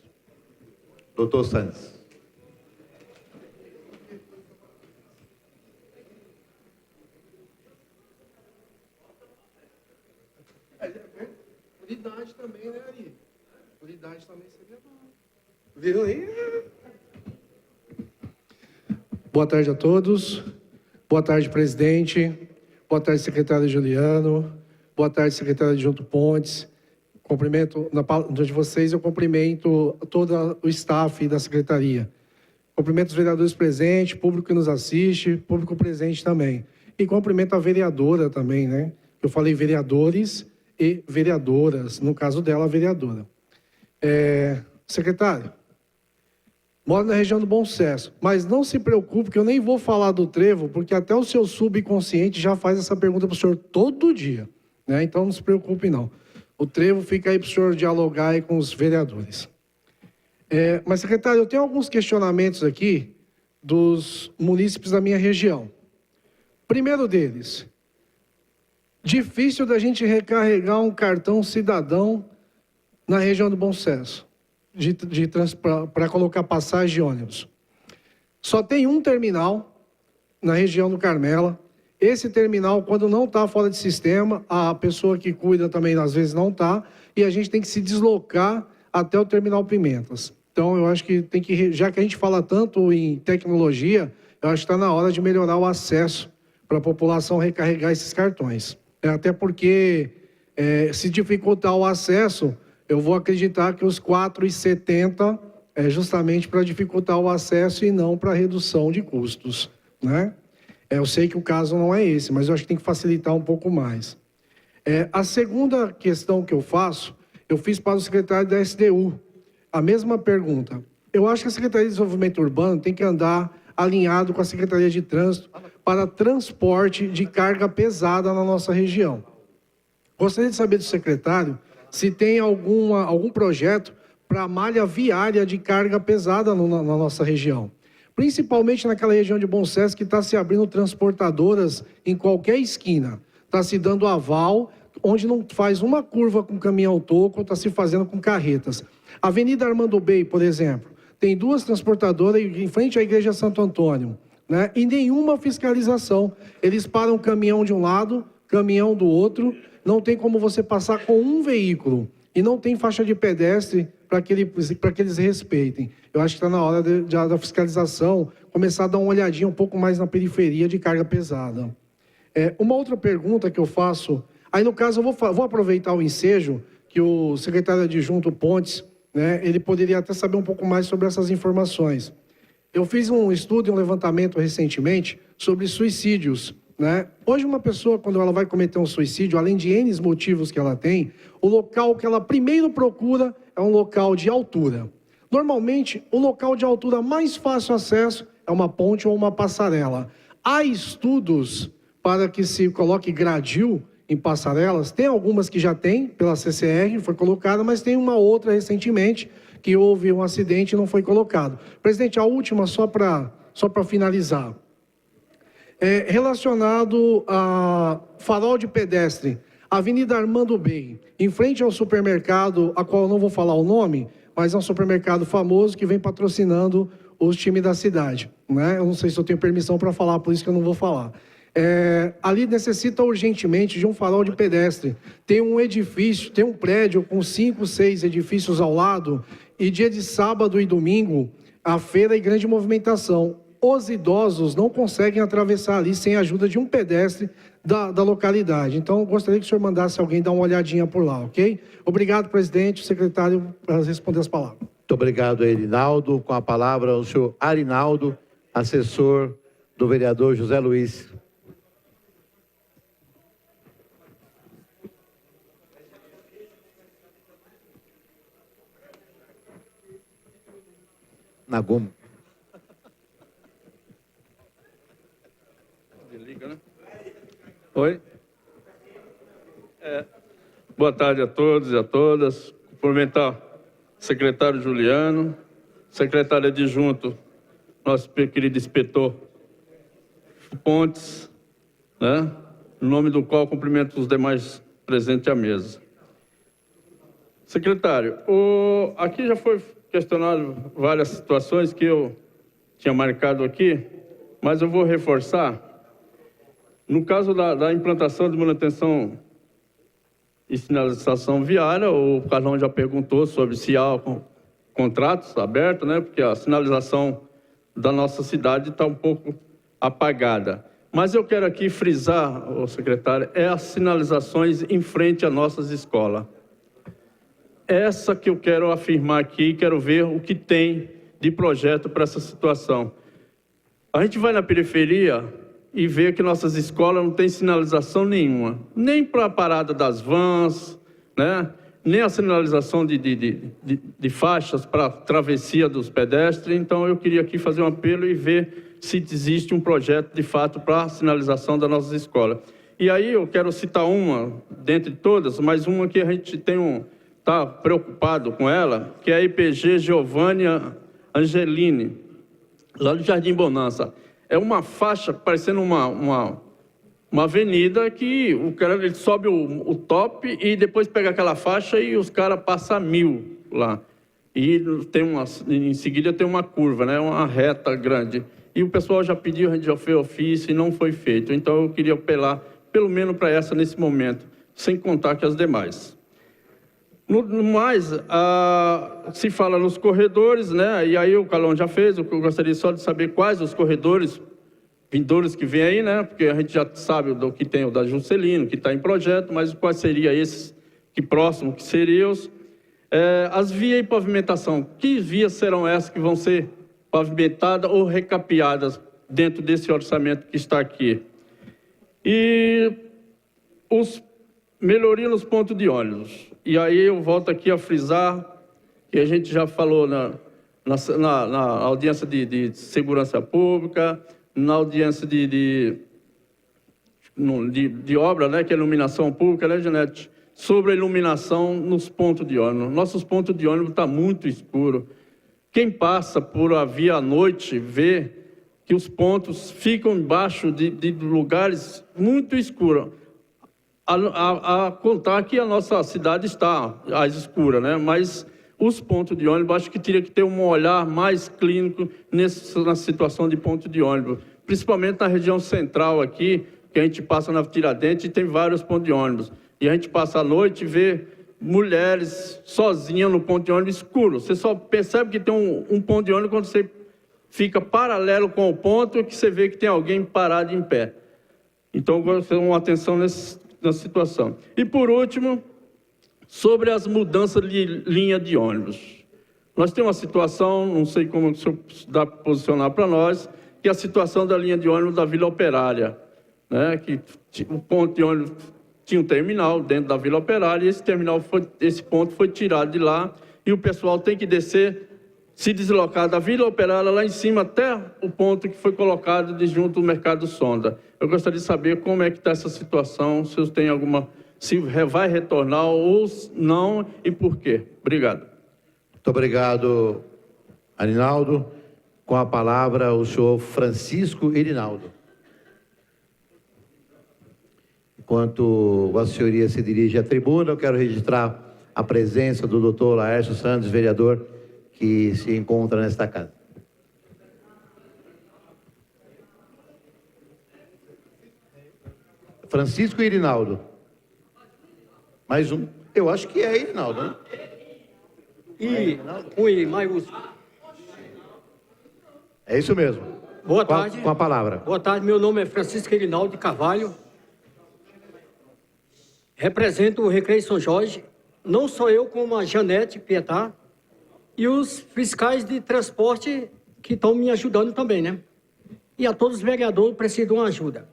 Doutor Sandes. Unidade também, né, Ari? Unidade também seria bom. Viu aí? Boa tarde a todos. Boa tarde, presidente. Boa tarde, secretário Juliano. Boa tarde, secretário adjunto Pontes. Cumprimento, de vocês, eu cumprimento todo o staff da secretaria. Cumprimento os vereadores presentes, público que nos assiste, público presente também. E cumprimento a vereadora também, né? Eu falei vereadores e vereadoras, no caso dela, a vereadora. Secretário, moro na região do Bom Sucesso, mas não se preocupe que eu nem vou falar do trevo, porque até o seu subconsciente já faz essa pergunta para o senhor todo dia, né? Então não se preocupe não. O trevo fica aí para o senhor dialogar aí com os vereadores. Mas, secretário, eu tenho alguns questionamentos aqui dos munícipes da minha região. Primeiro deles, difícil da gente recarregar um cartão cidadão na região do Bom Sucesso, para colocar passagem de ônibus. Só tem um terminal na região do Carmela. Esse terminal, quando não está fora de sistema, a pessoa que cuida também, às vezes, não está, e a gente tem que se deslocar até o terminal Pimentas. Então, eu acho que tem que, já que a gente fala tanto em tecnologia, eu acho que está na hora de melhorar o acesso para a população recarregar esses cartões. Até porque, se dificultar o acesso, eu vou acreditar que os R$ 4,70 é justamente para dificultar o acesso e não para redução de custos, né? Eu sei que o caso não é esse, mas eu acho que tem que facilitar um pouco mais. A segunda questão que eu faço, eu fiz para o secretário da SDU, a mesma pergunta. Eu acho que a Secretaria de Desenvolvimento Urbano tem que andar alinhado com a Secretaria de Trânsito para transporte de carga pesada na nossa região. Gostaria de saber do secretário se tem algum projeto para malha viária de carga pesada na nossa região. Principalmente naquela região de Bom Sucesso que está se abrindo transportadoras em qualquer esquina. Está se dando aval, onde não faz uma curva com caminhão toco, está se fazendo com carretas. Avenida Armando Bey, por exemplo, tem 2 transportadoras em frente à Igreja Santo Antônio, né? E nenhuma fiscalização. Eles param caminhão de um lado, caminhão do outro, não tem como você passar com um veículo. E não tem faixa de pedestre para que eles respeitem. Eu acho que está na hora da fiscalização começar a dar uma olhadinha um pouco mais na periferia de carga pesada. Uma outra pergunta que eu faço, aí no caso eu vou aproveitar o ensejo que o secretário adjunto Pontes, né, ele poderia até saber um pouco mais sobre essas informações. Eu fiz um estudo e um levantamento recentemente sobre suicídios, né? Hoje uma pessoa, quando ela vai cometer um suicídio, além de N motivos que ela tem, o local que ela primeiro procura é um local de altura. Normalmente, o local de altura mais fácil acesso é uma ponte ou uma passarela. Há estudos para que se coloque gradil em passarelas, tem algumas que já tem, pela CCR, foi colocada, mas tem uma outra recentemente, que houve um acidente e não foi colocado. Presidente, a última, só para finalizar. Relacionado a farol de pedestre, Avenida Armando Bey, em frente ao supermercado, a qual eu não vou falar o nome, mas é um supermercado famoso que vem patrocinando os times da cidade, né? Eu não sei se eu tenho permissão para falar, por isso que eu não vou falar. Ali necessita urgentemente de um farol de pedestre. Tem um edifício, tem um prédio com 5, 6 edifícios ao lado, e dia de sábado e domingo, a feira e grande movimentação. Os idosos não conseguem atravessar ali sem a ajuda de um pedestre da localidade. Então, eu gostaria que o senhor mandasse alguém dar uma olhadinha por lá, ok? Obrigado, presidente. O secretário, para responder as palavras. Muito obrigado, Erinaldo. Com a palavra, o senhor Arinaldo, assessor do vereador José Luiz. Nagumo. Oi? Boa tarde a todos e a todas. Cumprimentar o secretário Juliano, secretário adjunto, nosso querido inspetor Pontes, né? Em nome do qual cumprimento os demais presentes à mesa. Secretário, aqui já foi questionado várias situações que eu tinha marcado aqui, mas eu vou reforçar. No caso da implantação de manutenção e sinalização viária, o Carlão já perguntou sobre se há contratos abertos, né? Porque a sinalização da nossa cidade está um pouco apagada. Mas eu quero aqui frisar, secretário, as sinalizações em frente às nossas escolas. Essa que eu quero afirmar aqui, quero ver o que tem de projeto para essa situação. A gente vai na periferia e vê que nossas escolas não têm sinalização nenhuma, nem para a parada das vans, né? Nem a sinalização de faixas para a travessia dos pedestres. Então, eu queria aqui fazer um apelo e ver se existe um projeto, de fato, para a sinalização das nossas escolas. E aí eu quero citar uma, dentre todas, mas uma que a gente está preocupado com ela, que é a IPG Giovânia Angelini, lá do Jardim Bonança. É uma faixa parecendo uma avenida que o cara ele sobe o top e depois pega aquela faixa e os caras passam 1000 lá. E em seguida tem uma curva, né? Uma reta grande. E o pessoal já pediu, a gente já fez ofício e não foi feito. Então eu queria apelar pelo menos para essa nesse momento, sem contar com as demais. No mais, se fala nos corredores, né? E aí o Carlão já fez, eu gostaria só de saber quais os corredores vindouros que vem aí, né? Porque a gente já sabe do que tem o da Juscelino, que está em projeto, mas quais seriam esses que próximo que seriam os... as vias e pavimentação, que vias serão essas que vão ser pavimentadas ou recapeadas dentro desse orçamento que está aqui? E os melhoria nos pontos de ônibus. E aí eu volto aqui a frisar que a gente já falou na audiência de segurança pública, na audiência de obra, né, que é iluminação pública, né, Janete? Sobre a iluminação nos pontos de ônibus. Nossos pontos de ônibus estão muito escuros. Quem passa por a via à noite vê que os pontos ficam embaixo de lugares muito escuros. A contar que a nossa cidade está às escuras, né? Mas os pontos de ônibus, acho que teria que ter um olhar mais clínico na situação de ponto de ônibus, principalmente na região central aqui, que a gente passa na Tiradentes e tem vários pontos de ônibus. E a gente passa a noite e vê mulheres sozinhas no ponto de ônibus escuro. Você só percebe que tem um ponto de ônibus quando você fica paralelo com o ponto e que você vê que tem alguém parado em pé. Então, eu gosto de uma atenção nessa situação. E, por último, sobre as mudanças de linha de ônibus. Nós temos uma situação, não sei como o senhor dá para posicionar para nós, que é a situação da linha de ônibus da Vila Operária, né? Que o ponto de ônibus tinha um terminal dentro da Vila Operária, e esse ponto foi tirado de lá, e o pessoal tem que descer, se deslocar da Vila Operária lá em cima até o ponto que foi colocado de junto ao Mercado Sonda. Eu gostaria de saber como é que está essa situação, se vocês têm alguma, se vai retornar ou não e por quê. Obrigado. Muito obrigado, Arinaldo. Com a palavra, o senhor Francisco Irinaldo. Enquanto Vossa Senhoria se dirige à tribuna, eu quero registrar a presença do doutor Laércio Santos, vereador, que se encontra nesta casa. Francisco Irinaldo. Mais um. Eu acho que é Irinaldo, né? I maiúsculo. É isso mesmo. Boa tarde. Com a palavra. Boa tarde, meu nome é Francisco Irinaldo de Carvalho. Represento o Recreio São Jorge, não só eu, como a Janete Pietá e os fiscais de transporte que estão me ajudando também, né? E a todos os vereadores precisam de uma ajuda.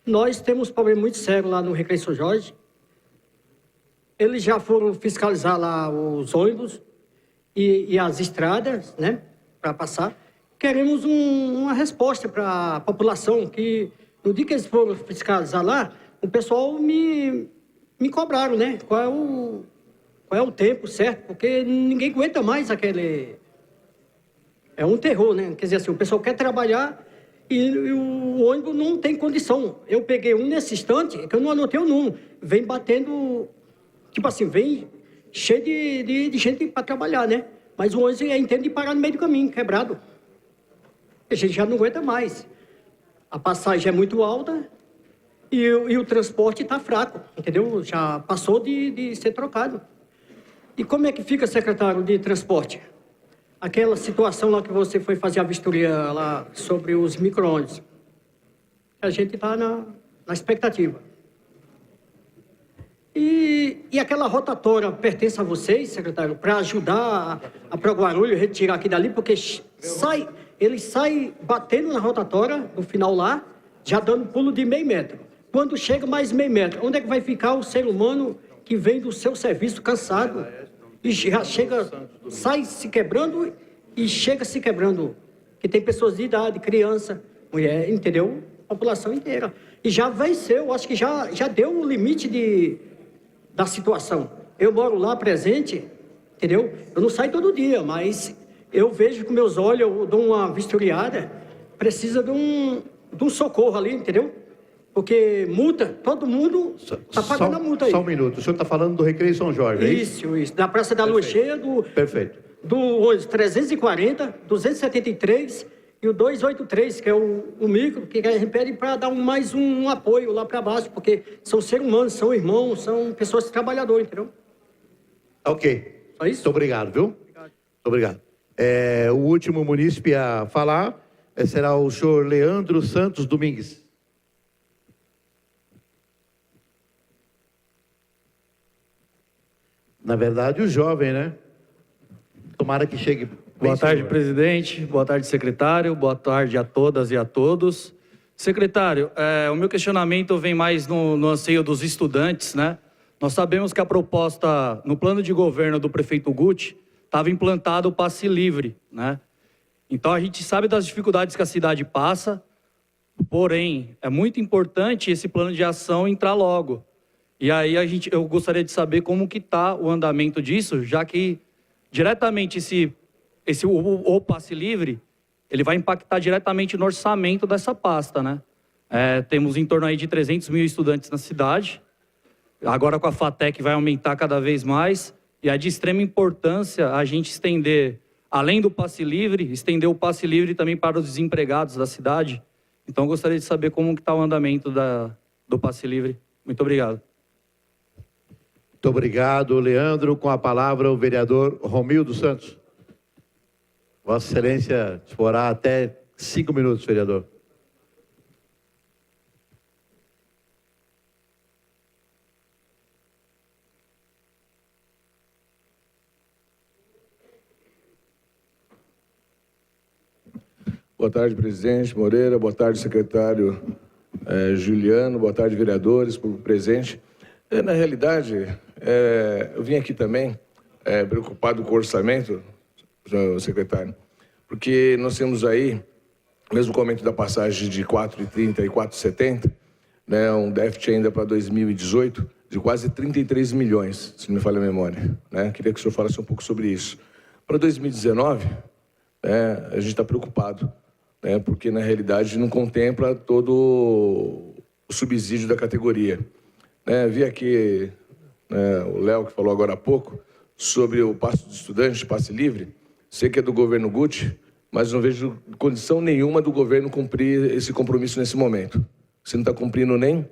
Nós temos um problema muito sério lá no Recreio São Jorge. Eles já foram fiscalizar lá os ônibus e as estradas, né, para passar. Queremos uma resposta para a população, que no dia que eles foram fiscalizar lá, o pessoal me cobraram, né, qual é o tempo certo, porque ninguém aguenta mais aquele... É um terror, né, quer dizer assim, o pessoal quer trabalhar e o ônibus não tem condição. Eu peguei um nesse instante, que eu não anotei o número, vem batendo, tipo assim, vem cheio de gente para trabalhar, né? Mas o ônibus entende de parar no meio do caminho, quebrado. A gente já não aguenta mais. A passagem é muito alta e o transporte está fraco, entendeu? Já passou de ser trocado. E como é que fica, secretário de transporte? Aquela situação lá que você foi fazer a vistoria lá sobre os micro-ônibus. A gente está na expectativa. E aquela rotatória pertence a vocês, secretário, para ajudar a Pro Guarulhos retirar aqui dali, porque ele sai batendo na rotatória, no final lá, já dando pulo de meio metro. Quando chega mais meio metro, onde é que vai ficar o ser humano que vem do seu serviço cansado e já chega, sai se quebrando e chega se quebrando? Que tem pessoas de idade, criança, mulher, entendeu? População inteira. E já venceu, acho que já deu o limite da situação. Eu moro lá presente, entendeu? Eu não saio todo dia, mas eu vejo com meus olhos, eu dou uma vistoriada, precisa de um socorro ali, entendeu? Porque multa, todo mundo está pagando a multa aí. Só um minuto, o senhor está falando do Recreio São Jorge, é isso? Isso, da Praça da Lua Cheia, Perfeito. Do ônibus 340, 273 e o 283, que é o micro, que a gente pede para dar mais um apoio lá para baixo, porque são seres humanos, são irmãos, são pessoas trabalhadoras, entendeu? Ok. Só isso? Muito obrigado, viu? Obrigado. Muito obrigado. O último munícipe a falar será o senhor Leandro Santos Domingues. Na verdade, o jovem, né? Tomara que chegue. Boa tarde, presidente. Boa tarde, secretário. Boa tarde a todas e a todos. Secretário, o meu questionamento vem mais no anseio dos estudantes, né? Nós sabemos que a proposta, no plano de governo do prefeito Guti, estava implantado o passe livre, né? Então, a gente sabe das dificuldades que a cidade passa, porém, é muito importante esse plano de ação entrar logo. E aí, eu gostaria de saber como que está o andamento disso, já que, diretamente, o passe livre, ele vai impactar diretamente no orçamento dessa pasta, né? Temos em torno aí de 300 mil estudantes na cidade. Agora com a FATEC vai aumentar cada vez mais. E é de extrema importância a gente estender, além do passe livre, estender o passe livre também para os desempregados da cidade. Então, eu gostaria de saber como está o andamento do passe livre. Muito obrigado. Muito obrigado, Leandro. Com a palavra, o vereador Romildo Santos. Vossa Excelência disporá até 5 minutos, vereador. Boa tarde, presidente Moreira. Boa tarde, secretário Juliano. Boa tarde, vereadores, público presente. Na realidade, eu vim aqui também preocupado com o orçamento, secretário, porque nós temos aí, mesmo com o aumento da passagem de 4,30 e 4,70, né, um déficit ainda para 2018 de quase 33 milhões, se não me falha a memória. Né? Queria que o senhor falasse um pouco sobre isso. Para 2019, a gente está preocupado, né, porque, na realidade, não contempla todo o subsídio da categoria. Vi aqui o Léo, que falou agora há pouco, sobre o passe de estudante, passe livre. Sei que é do governo Guti, mas não vejo condição nenhuma do governo cumprir esse compromisso nesse momento. Você não está cumprindo nem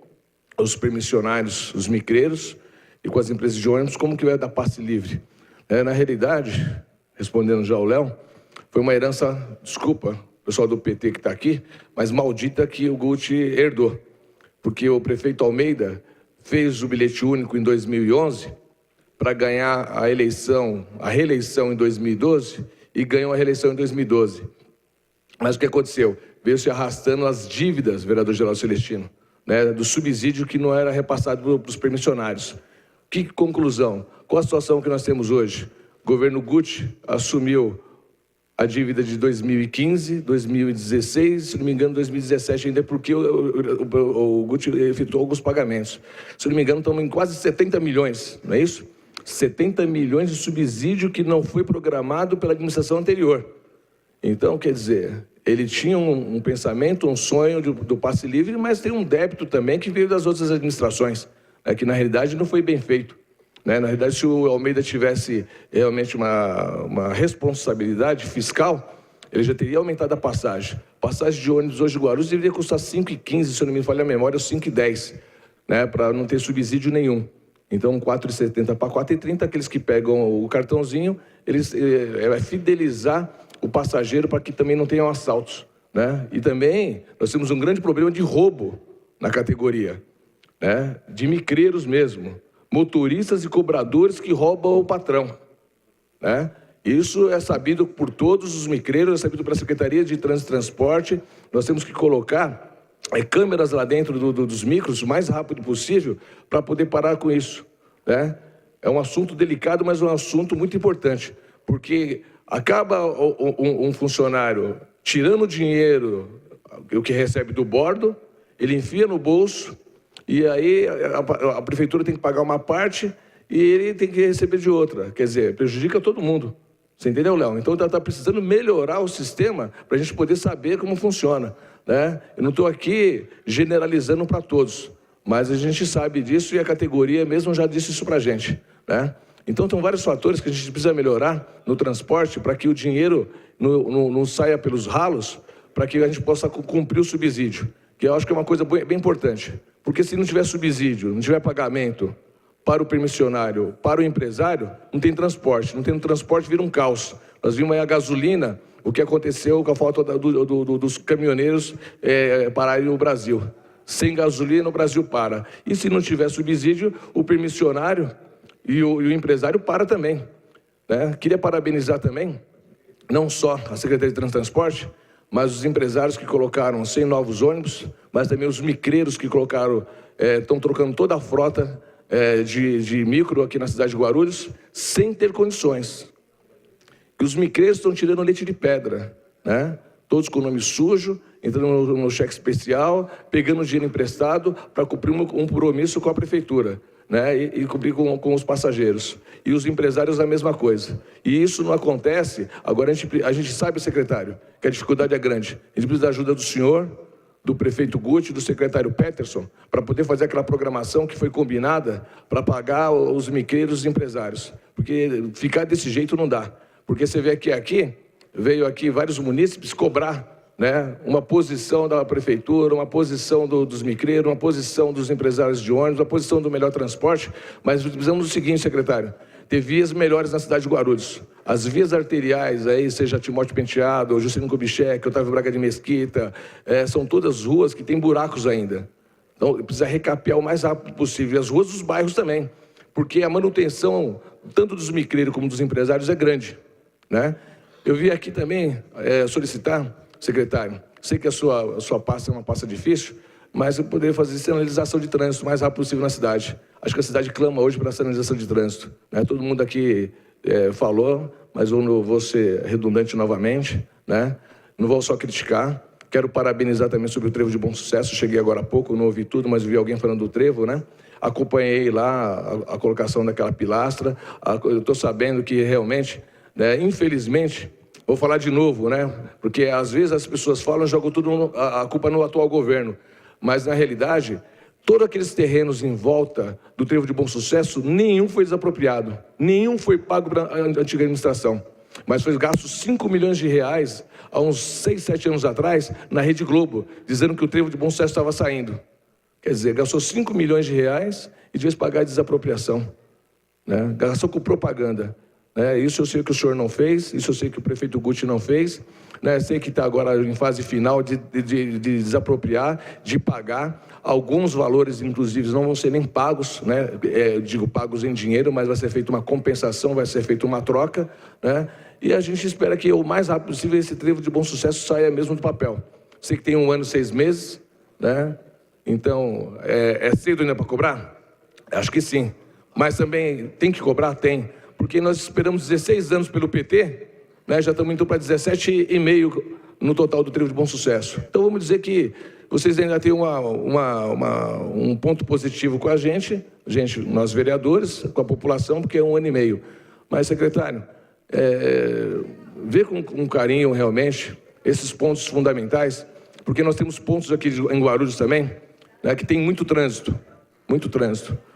os permissionários, os micreiros, e com as empresas de ônibus, como que vai dar passe livre? Na realidade, respondendo já ao Léo, foi uma herança, desculpa, o pessoal do PT que está aqui, mas maldita que o Guti herdou. Porque o prefeito Almeida fez o bilhete único em 2011 para ganhar a reeleição em 2012 e ganhou a reeleição em 2012. Mas o que aconteceu? Veio se arrastando as dívidas, vereador Geraldo Celestino, né, do subsídio que não era repassado para os permissionários. Que conclusão? Qual a situação que nós temos hoje? O governo Guti assumiu a dívida de 2015, 2016, se não me engano, 2017, ainda porque o Guti efetuou alguns pagamentos. Se não me engano, estamos em quase 70 milhões, não é isso? 70 milhões de subsídio que não foi programado pela administração anterior. Então, quer dizer, ele tinha um pensamento, um sonho do passe livre, mas tem um débito também que veio das outras administrações, que na realidade não foi bem feito. Na realidade, se o Almeida tivesse realmente uma responsabilidade fiscal, ele já teria aumentado a passagem. Passagem de ônibus hoje de Guarulhos deveria custar 5,15, se eu não me falha a memória, ou 5,10, né, para não ter subsídio nenhum. Então, 4,70 para 4,30, aqueles que pegam o cartãozinho, vai fidelizar o passageiro para que também não tenham assaltos. Né? E também nós temos um grande problema de roubo na categoria, né? De micreiros mesmo. Motoristas e cobradores que roubam o patrão, né? Isso é sabido por todos os micreiros, é sabido pela Secretaria de Trânsito e Transporte. Nós temos que colocar câmeras lá dentro dos micros o mais rápido possível para poder parar com isso, né? É um assunto delicado, mas um assunto muito importante, porque acaba um funcionário tirando o dinheiro, o que recebe do bordo, ele enfia no bolso, e aí a prefeitura tem que pagar uma parte e ele tem que receber de outra. Quer dizer, prejudica todo mundo. Você entendeu, Léo? Então está precisando melhorar o sistema para a gente poder saber como funciona, né? Eu não estou aqui generalizando para todos, mas a gente sabe disso e a categoria mesmo já disse isso para a gente, né? Então, tem vários fatores que a gente precisa melhorar no transporte para que o dinheiro não saia pelos ralos, para que a gente possa cumprir o subsídio, que eu acho que é uma coisa bem importante. Porque se não tiver subsídio, não tiver pagamento para o permissionário, para o empresário, não tem transporte. Não tem transporte, vira um caos. Nós vimos aí a gasolina, o que aconteceu com a falta dos caminhoneiros pararem no Brasil. Sem gasolina, o Brasil para. E se não tiver subsídio, o permissionário e o empresário para também, né? Queria parabenizar também, não só a Secretaria de Trânsito e Transporte, mas os empresários que colocaram 100 novos ônibus, mas também os micreiros que colocaram, estão trocando toda a frota de micro aqui na cidade de Guarulhos, sem ter condições. E os micreiros estão tirando leite de pedra, né? Todos com o nome sujo, entrando no cheque especial, pegando dinheiro emprestado para cumprir um compromisso com a prefeitura, né? E cumprir com os passageiros. E os empresários a mesma coisa. E isso não acontece. Agora a gente sabe, secretário, que a dificuldade é grande. A gente precisa da ajuda do senhor, do prefeito Guti, do secretário Peterson, para poder fazer aquela programação que foi combinada para pagar os micreiros e os empresários. Porque ficar desse jeito não dá. Porque você vê aqui veio aqui vários munícipes cobrar, né, uma posição da prefeitura, uma posição dos micreiros, uma posição dos empresários de ônibus, uma posição do melhor transporte, mas precisamos do seguinte, secretário, ter vias melhores na cidade de Guarulhos. As vias arteriais, aí, seja Timóteo Penteado, ou Juscelino Kubitschek, Otávio Braga de Mesquita, são todas ruas que têm buracos ainda. Então, precisa recapear o mais rápido possível. E as ruas dos bairros também, porque a manutenção, tanto dos micreiros como dos empresários, é grande, né? Eu vi aqui também solicitar secretário, sei que a sua pasta é uma pasta difícil, mas eu poderia fazer sinalização de trânsito o mais rápido possível na cidade. Acho que a cidade clama hoje pela sinalização de trânsito, né? Todo mundo aqui falou, mas eu não vou ser redundante novamente, né? Não vou só criticar. Quero parabenizar também sobre o Trevo de Bom Sucesso. Cheguei agora há pouco, não ouvi tudo, mas vi alguém falando do Trevo, né? Acompanhei lá a colocação daquela pilastra. Eu estou sabendo que realmente, né, infelizmente, vou falar de novo, né? Porque às vezes as pessoas falam e jogam tudo a culpa no atual governo. Mas, na realidade, todos aqueles terrenos em volta do Trevo de Bom Sucesso, nenhum foi desapropriado, nenhum foi pago para a antiga administração. Mas foi gasto 5 milhões de reais há uns 6, 7 anos atrás na Rede Globo, dizendo que o Trevo de Bom Sucesso estava saindo. Quer dizer, gastou 5 milhões de reais e devia pagar a desapropriação, né? Gastou com propaganda. Isso eu sei que o senhor não fez, isso eu sei que o prefeito Guti não fez, né? Sei que está agora em fase final de desapropriar, de pagar. Alguns valores, inclusive, não vão ser nem pagos, né? Digo pagos em dinheiro, mas vai ser feita uma compensação, vai ser feita uma troca, né? E a gente espera que o mais rápido possível esse Trevo de Bom Sucesso saia mesmo do papel. Sei que tem 1 ano e 6 meses, né? Então, é cedo ainda para cobrar? Acho que sim. Mas também tem que cobrar? Tem. Porque nós esperamos 16 anos pelo PT, né? Já estamos indo para 17,5 no total do Trevo de Bom Sucesso. Então, vamos dizer que vocês ainda têm um ponto positivo com a gente, nós vereadores, com a população, porque é 1 ano e meio. Mas, secretário, ver com carinho, realmente, esses pontos fundamentais, porque nós temos pontos aqui em Guarulhos também, né, que tem muito trânsito,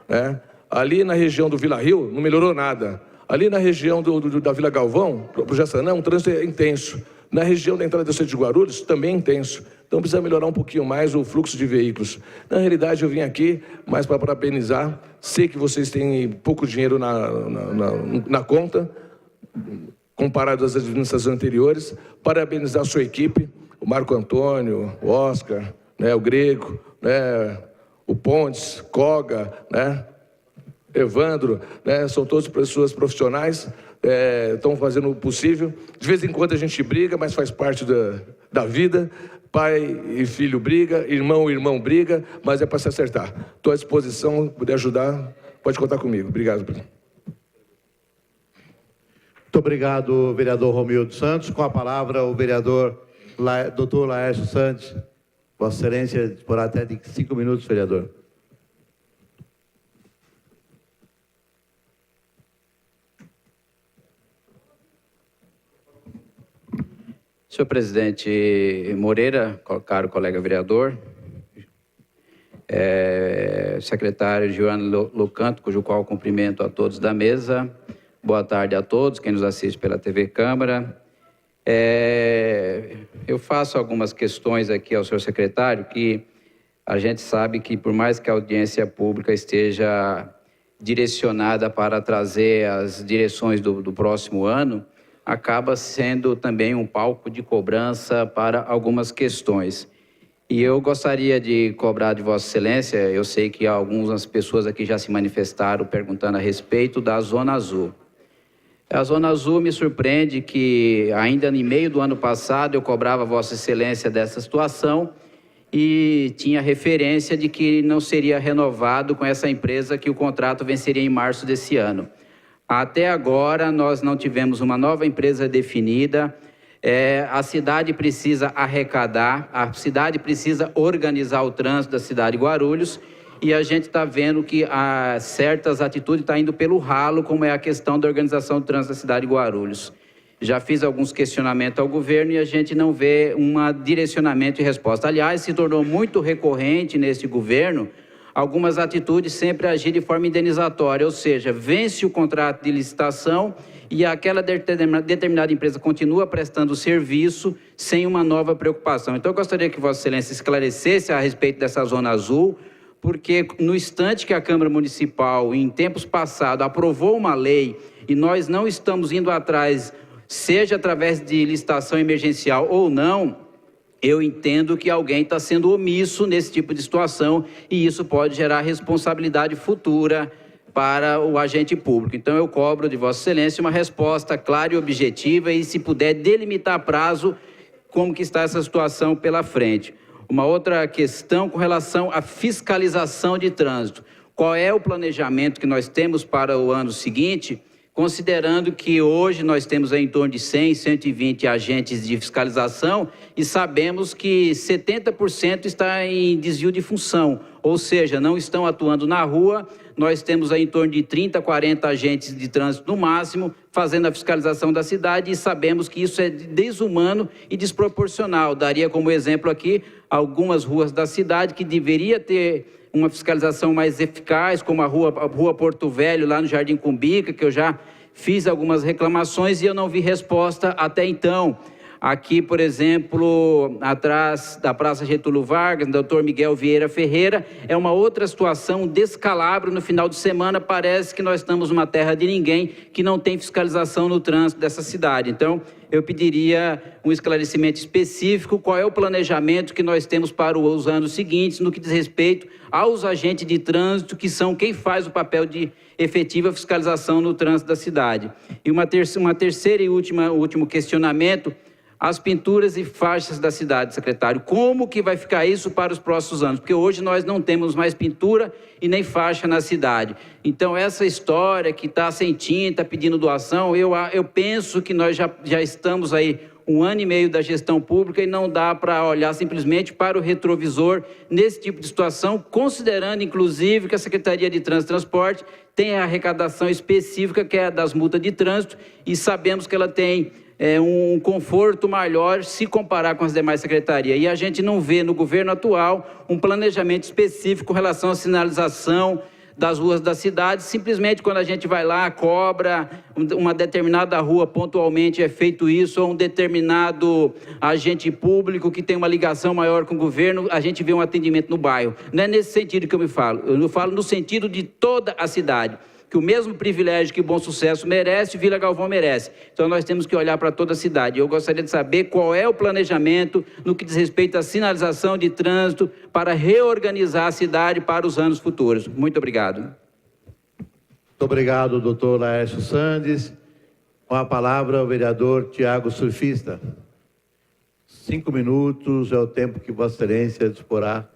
né? Ali na região do Vila Rio, não melhorou nada. Ali na região da Vila Galvão, para o Jaçanã, o trânsito é intenso. Na região da entrada do centro de Guarulhos, também é intenso. Então, precisa melhorar um pouquinho mais o fluxo de veículos. Na realidade, eu vim aqui mais para parabenizar. Sei que vocês têm pouco dinheiro na conta, comparado às administrações anteriores. Parabenizar a sua equipe, o Marco Antônio, o Oscar, né, o Grego, né, o Pontes, Koga, né, Evandro, né, são todas pessoas profissionais, estão fazendo o possível. De vez em quando a gente briga, mas faz parte da vida. Pai e filho briga, irmão e irmão briga, mas é para se acertar. Estou à disposição, puder ajudar, pode contar comigo. Obrigado. Muito obrigado, vereador Romildo Santos. Com a palavra, o vereador Dr. Laércio Santos. Vossa Excelência, disporá até de 5 minutos, vereador. Senhor presidente Moreira, caro colega vereador, secretário Joana Locanto, cujo qual cumprimento a todos da mesa, boa tarde a todos, quem nos assiste pela TV Câmara. Eu faço algumas questões aqui ao senhor secretário, que a gente sabe que por mais que a audiência pública esteja direcionada para trazer as direções do próximo ano, acaba sendo também um palco de cobrança para algumas questões. E eu gostaria de cobrar de Vossa Excelência, eu sei que algumas pessoas aqui já se manifestaram perguntando a respeito da Zona Azul. A Zona Azul me surpreende que ainda em meio do ano passado eu cobrava Vossa Excelência dessa situação e tinha referência de que não seria renovado com essa empresa, que o contrato venceria em março desse ano. Até agora, nós não tivemos uma nova empresa definida. A cidade precisa arrecadar, a cidade precisa organizar o trânsito da cidade de Guarulhos, e a gente está vendo que certas atitudes estão indo pelo ralo, como é a questão da organização do trânsito da cidade de Guarulhos. Já fiz alguns questionamentos ao governo e a gente não vê um direcionamento e resposta. Aliás, se tornou muito recorrente neste governo algumas atitudes sempre agir de forma indenizatória, ou seja, vence o contrato de licitação e aquela determinada empresa continua prestando serviço sem uma nova preocupação. Então, eu gostaria que Vossa Excelência esclarecesse a respeito dessa Zona Azul, porque no instante que a Câmara Municipal, em tempos passados, aprovou uma lei e nós não estamos indo atrás, seja através de licitação emergencial ou não, eu entendo que alguém está sendo omisso nesse tipo de situação e isso pode gerar responsabilidade futura para o agente público. Então, eu cobro de Vossa Excelência uma resposta clara e objetiva e, se puder, delimitar prazo como que está essa situação pela frente. Uma outra questão com relação à fiscalização de trânsito. Qual é o planejamento que nós temos para o ano seguinte, considerando que hoje nós temos em torno de 100, 120 agentes de fiscalização e sabemos que 70% está em desvio de função, ou seja, não estão atuando na rua. Nós temos aí em torno de 30, 40 agentes de trânsito no máximo, fazendo a fiscalização da cidade, e sabemos que isso é desumano e desproporcional. Daria como exemplo aqui algumas ruas da cidade que deveria ter uma fiscalização mais eficaz, como a rua Porto Velho, lá no Jardim Cumbica, que eu já fiz algumas reclamações e eu não vi resposta até então. Aqui, por exemplo, atrás da Praça Getúlio Vargas, Dr. Miguel Vieira Ferreira, é uma outra situação, um descalabro no final de semana. Parece que nós estamos numa terra de ninguém, que não tem fiscalização no trânsito dessa cidade. Então, eu pediria um esclarecimento específico, qual é o planejamento que nós temos para os anos seguintes, no que diz respeito aos agentes de trânsito, que são quem faz o papel de efetiva fiscalização no trânsito da cidade. E uma terceira e último questionamento, as pinturas e faixas da cidade, secretário. Como que vai ficar isso para os próximos anos? Porque hoje nós não temos mais pintura e nem faixa na cidade. Então, essa história que está sem tinta, pedindo doação, eu penso que nós já estamos aí 1 ano e meio da gestão pública e não dá para olhar simplesmente para o retrovisor nesse tipo de situação, considerando, inclusive, que a Secretaria de Trânsito e Transporte tem a arrecadação específica, que é a das multas de trânsito, e sabemos que ela tem um conforto maior se comparar com as demais secretarias. E a gente não vê no governo atual um planejamento específico com relação à sinalização das ruas da cidade. Simplesmente quando a gente vai lá, cobra uma determinada rua, pontualmente é feito isso, ou um determinado agente público que tem uma ligação maior com o governo, a gente vê um atendimento no bairro. Não é nesse sentido que eu falo no sentido de toda a cidade, que o mesmo privilégio que Bom Sucesso merece, Vila Galvão merece. Então, nós temos que olhar para toda a cidade. Eu gostaria de saber qual é o planejamento no que diz respeito à sinalização de trânsito para reorganizar a cidade para os anos futuros. Muito obrigado. Muito obrigado, doutor Laércio Sandes. Com a palavra, o vereador Tiago Surfista. 5 minutos é o tempo que Vossa Excelência disporá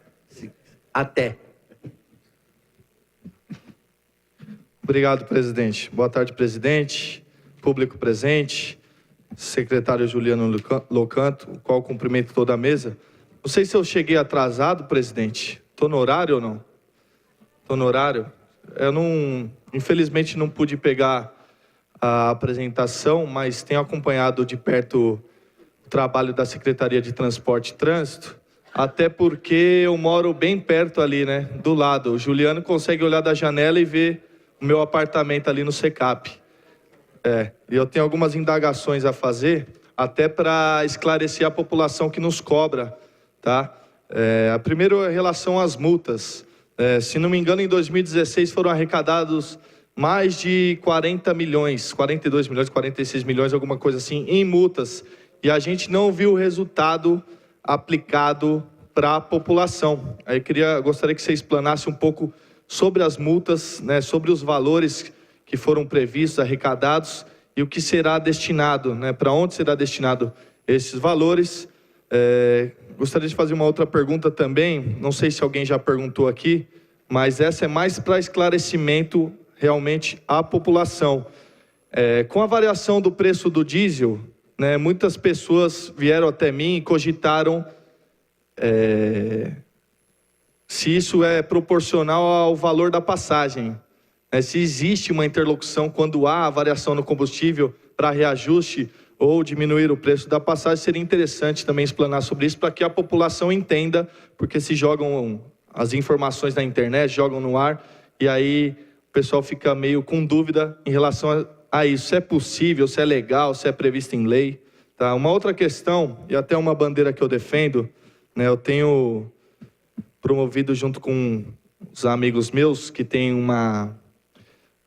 até. Obrigado, presidente. Boa tarde, presidente, público presente, secretário Juliano Locanto, o qual cumprimento toda a mesa. Não sei se eu cheguei atrasado, presidente. Estou no horário ou não? Estou no horário. Eu infelizmente não pude pegar a apresentação, mas tenho acompanhado de perto o trabalho da Secretaria de Transporte e Trânsito, até porque eu moro bem perto ali, né, do lado. O Juliano consegue olhar da janela e ver o meu apartamento ali no SECAP. E eu tenho algumas indagações a fazer, até para esclarecer a população que nos cobra, tá? A primeira é em relação às multas. Se não me engano, em 2016 foram arrecadados mais de 40 milhões, 42 milhões, 46 milhões, alguma coisa assim, em multas. E a gente não viu o resultado aplicado para a população. Aí gostaria que você explanasse um pouco sobre as multas, né, sobre os valores que foram previstos, arrecadados, e o que será destinado, né, para onde será destinado esses valores. Gostaria de fazer uma outra pergunta também, não sei se alguém já perguntou aqui, mas essa é mais para esclarecimento realmente à população. Com a variação do preço do diesel, né, muitas pessoas vieram até mim e cogitaram se isso é proporcional ao valor da passagem. Se existe uma interlocução quando há a variação no combustível para reajuste ou diminuir o preço da passagem, seria interessante também explanar sobre isso para que a população entenda, porque se jogam as informações na internet, jogam no ar, e aí o pessoal fica meio com dúvida em relação a isso, se é possível, se é legal, se é previsto em lei. Tá? Uma outra questão, e até uma bandeira que eu defendo, né, eu tenho promovido junto com os amigos meus, que tem uma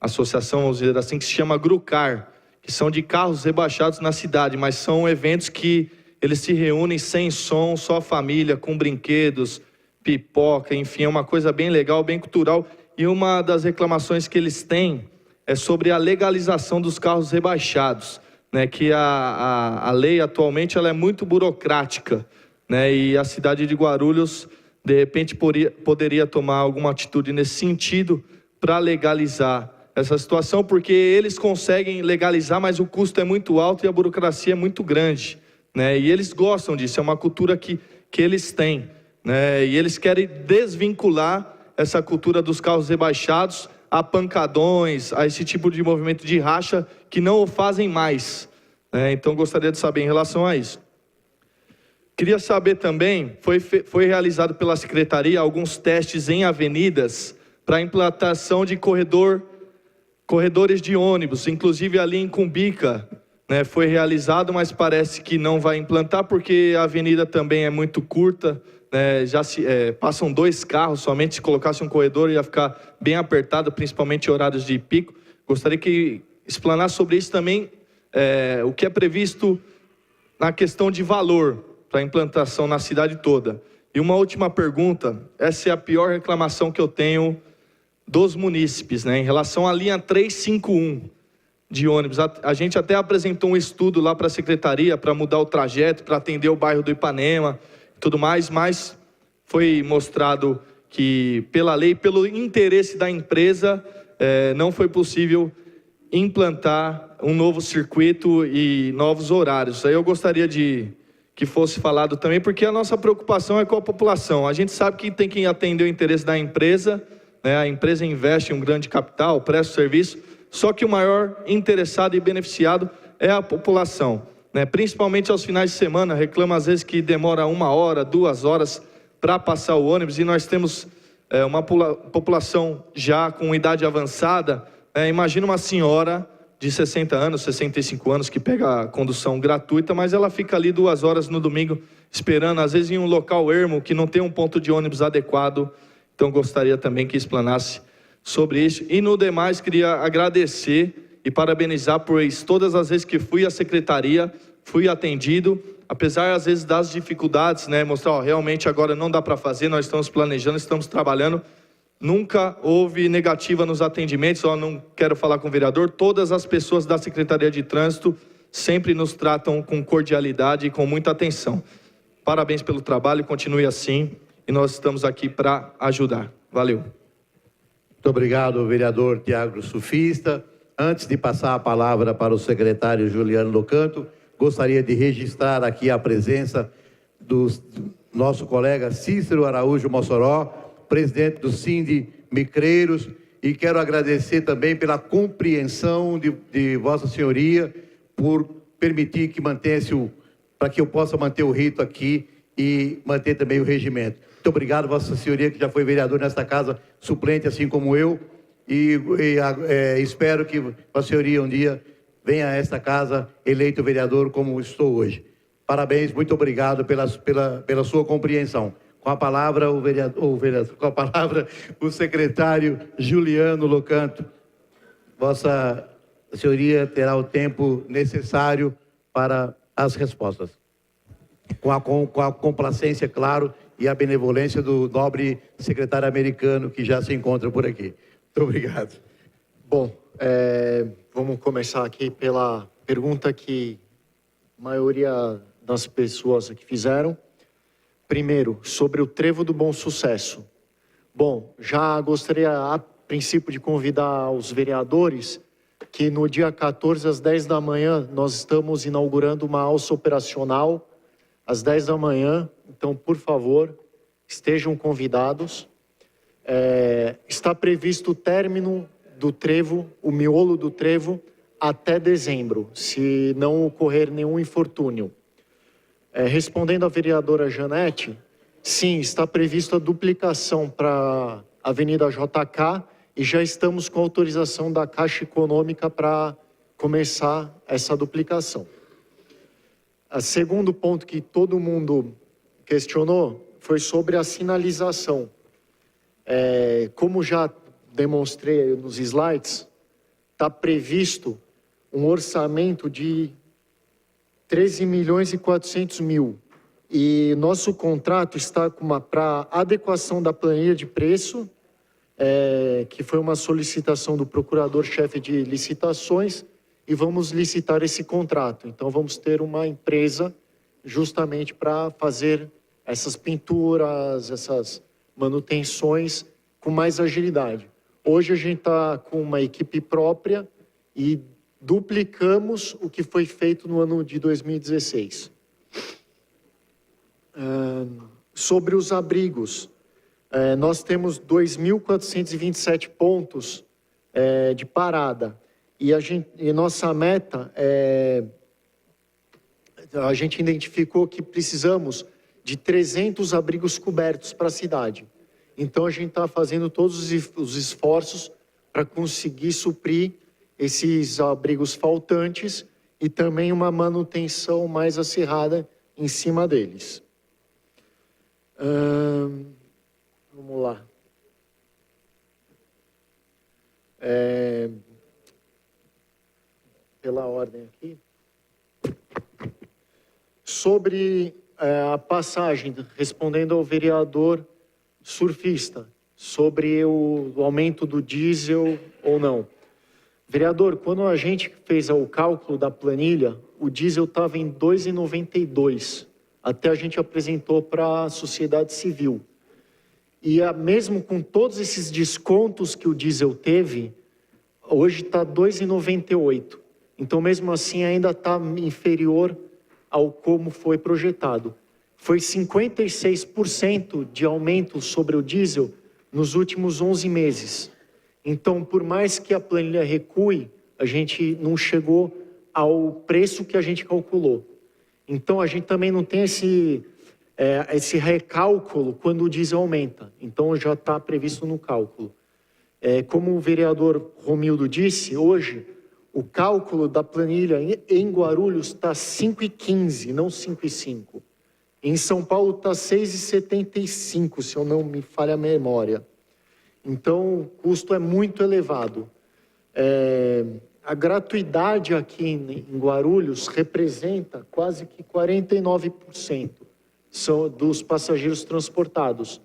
associação, vamos dizer assim, que se chama Grucar, que são de carros rebaixados na cidade, mas são eventos que eles se reúnem sem som, só a família, com brinquedos, pipoca, enfim, é uma coisa bem legal, bem cultural. E uma das reclamações que eles têm é sobre a legalização dos carros rebaixados. né, que a lei atualmente ela é muito burocrática, né, e a cidade de Guarulhos, de repente, poderia tomar alguma atitude nesse sentido para legalizar essa situação, porque eles conseguem legalizar, mas o custo é muito alto e a burocracia é muito grande, né, e eles gostam disso, é uma cultura que eles têm, né, e eles querem desvincular essa cultura dos carros rebaixados a pancadões, a esse tipo de movimento de racha que não o fazem mais, né? Então gostaria de saber em relação a isso. Queria saber também, foi realizado pela Secretaria alguns testes em avenidas para a implantação de corredores de ônibus, inclusive ali em Cumbica, né, foi realizado, mas parece que não vai implantar porque a avenida também é muito curta, passam 2 carros somente. Se colocasse um corredor ia ficar bem apertado, principalmente em horários de pico. Gostaria que explanasse sobre isso também, o que é previsto na questão de valor para a implantação na cidade toda. E uma última pergunta, essa é a pior reclamação que eu tenho dos munícipes, né, em relação à linha 351 de ônibus. A gente até apresentou um estudo lá para a secretaria para mudar o trajeto, para atender o bairro do Ipanema, tudo mais, mas foi mostrado que pela lei, pelo interesse da empresa, não foi possível implantar um novo circuito e novos horários. Aí eu gostaria que fosse falado também, porque a nossa preocupação é com a população. A gente sabe que tem que atender o interesse da empresa, né? A empresa investe um grande capital, presta serviço, só que o maior interessado e beneficiado é a população, né? Principalmente aos finais de semana, reclama às vezes que demora 1 hora, 2 horas para passar o ônibus, e nós temos uma população já com idade avançada. Imagina uma senhora de 60 anos, 65 anos, que pega a condução gratuita, mas ela fica ali 2 horas no domingo esperando, às vezes em um local ermo, que não tem um ponto de ônibus adequado. Então gostaria também que explanasse sobre isso. E no demais, queria agradecer e parabenizar, pois todas as vezes que fui à secretaria, fui atendido, apesar às vezes das dificuldades, né, mostrar, realmente agora não dá para fazer, nós estamos planejando, estamos trabalhando. Nunca houve negativa nos atendimentos, não quero falar com o vereador, todas as pessoas da Secretaria de Trânsito sempre nos tratam com cordialidade e com muita atenção. Parabéns pelo trabalho, continue assim, e nós estamos aqui para ajudar. Valeu. Muito obrigado, vereador Tiago Sufista. Antes de passar a palavra para o secretário Juliano Locanto, gostaria de registrar aqui a presença do nosso colega Cícero Araújo Mossoró, presidente do Sindi Micreiros, e quero agradecer também pela compreensão de Vossa Senhoria por permitir que para que eu possa manter o rito aqui e manter também o regimento. Muito obrigado, Vossa Senhoria, que já foi vereador nesta casa, suplente, assim como eu, e espero que Vossa Senhoria um dia venha a esta casa eleito vereador como estou hoje. Parabéns, muito obrigado pela sua compreensão. Com a palavra, o secretário Juliano Locanto. Vossa Senhoria terá o tempo necessário para as respostas. Com a complacência, claro, e a benevolência do nobre secretário americano que já se encontra por aqui. Muito obrigado. Bom, vamos começar aqui pela pergunta que a maioria das pessoas aqui fizeram. Primeiro, sobre o Trevo do Bom Sucesso. Bom, já gostaria, a princípio, de convidar os vereadores que no dia 14, às 10 da manhã, nós estamos inaugurando uma alça operacional às 10 da manhã. Então, por favor, estejam convidados. Está previsto o término do trevo, o miolo do trevo, até dezembro, se não ocorrer nenhum infortúnio. Respondendo à vereadora Janete, sim, está prevista a duplicação para a Avenida JK e já estamos com autorização da Caixa Econômica para começar essa duplicação. O segundo ponto que todo mundo questionou foi sobre a sinalização. Como já demonstrei nos slides, está previsto um orçamento de 13.400.000. E nosso contrato está para adequação da planilha de preço, que foi uma solicitação do procurador-chefe de licitações, e vamos licitar esse contrato. Então, vamos ter uma empresa justamente para fazer essas pinturas, essas manutenções com mais agilidade. Hoje a gente está com uma equipe própria e duplicamos o que foi feito no ano de 2016. Sobre os abrigos, nós temos 2.427 pontos de parada e nossa meta a gente identificou que precisamos de 300 abrigos cobertos para a cidade. Então a gente está fazendo todos os esforços para conseguir suprir esses abrigos faltantes e também uma manutenção mais acirrada em cima deles. Vamos lá. Pela ordem aqui. Sobre a passagem, respondendo ao vereador surfista, sobre o aumento do diesel ou não. Vereador, quando a gente fez o cálculo da planilha, o diesel estava em R$ 2,92. Até a gente apresentou para a sociedade civil. E mesmo com todos esses descontos que o diesel teve, hoje está R$ 2,98. Então, mesmo assim, ainda está inferior ao como foi projetado. Foi 56% de aumento sobre o diesel nos últimos 11 meses. Então, por mais que a planilha recue, a gente não chegou ao preço que a gente calculou. Então, a gente também não tem esse recálculo quando o diesel aumenta. Então, já está previsto no cálculo. Como o vereador Romildo disse, hoje, o cálculo da planilha em Guarulhos está 5,15, não 5,5. Em São Paulo está 6,75, se eu não me falha a memória. Então, o custo é muito elevado. A gratuidade aqui em Guarulhos representa quase que 49% dos passageiros transportados.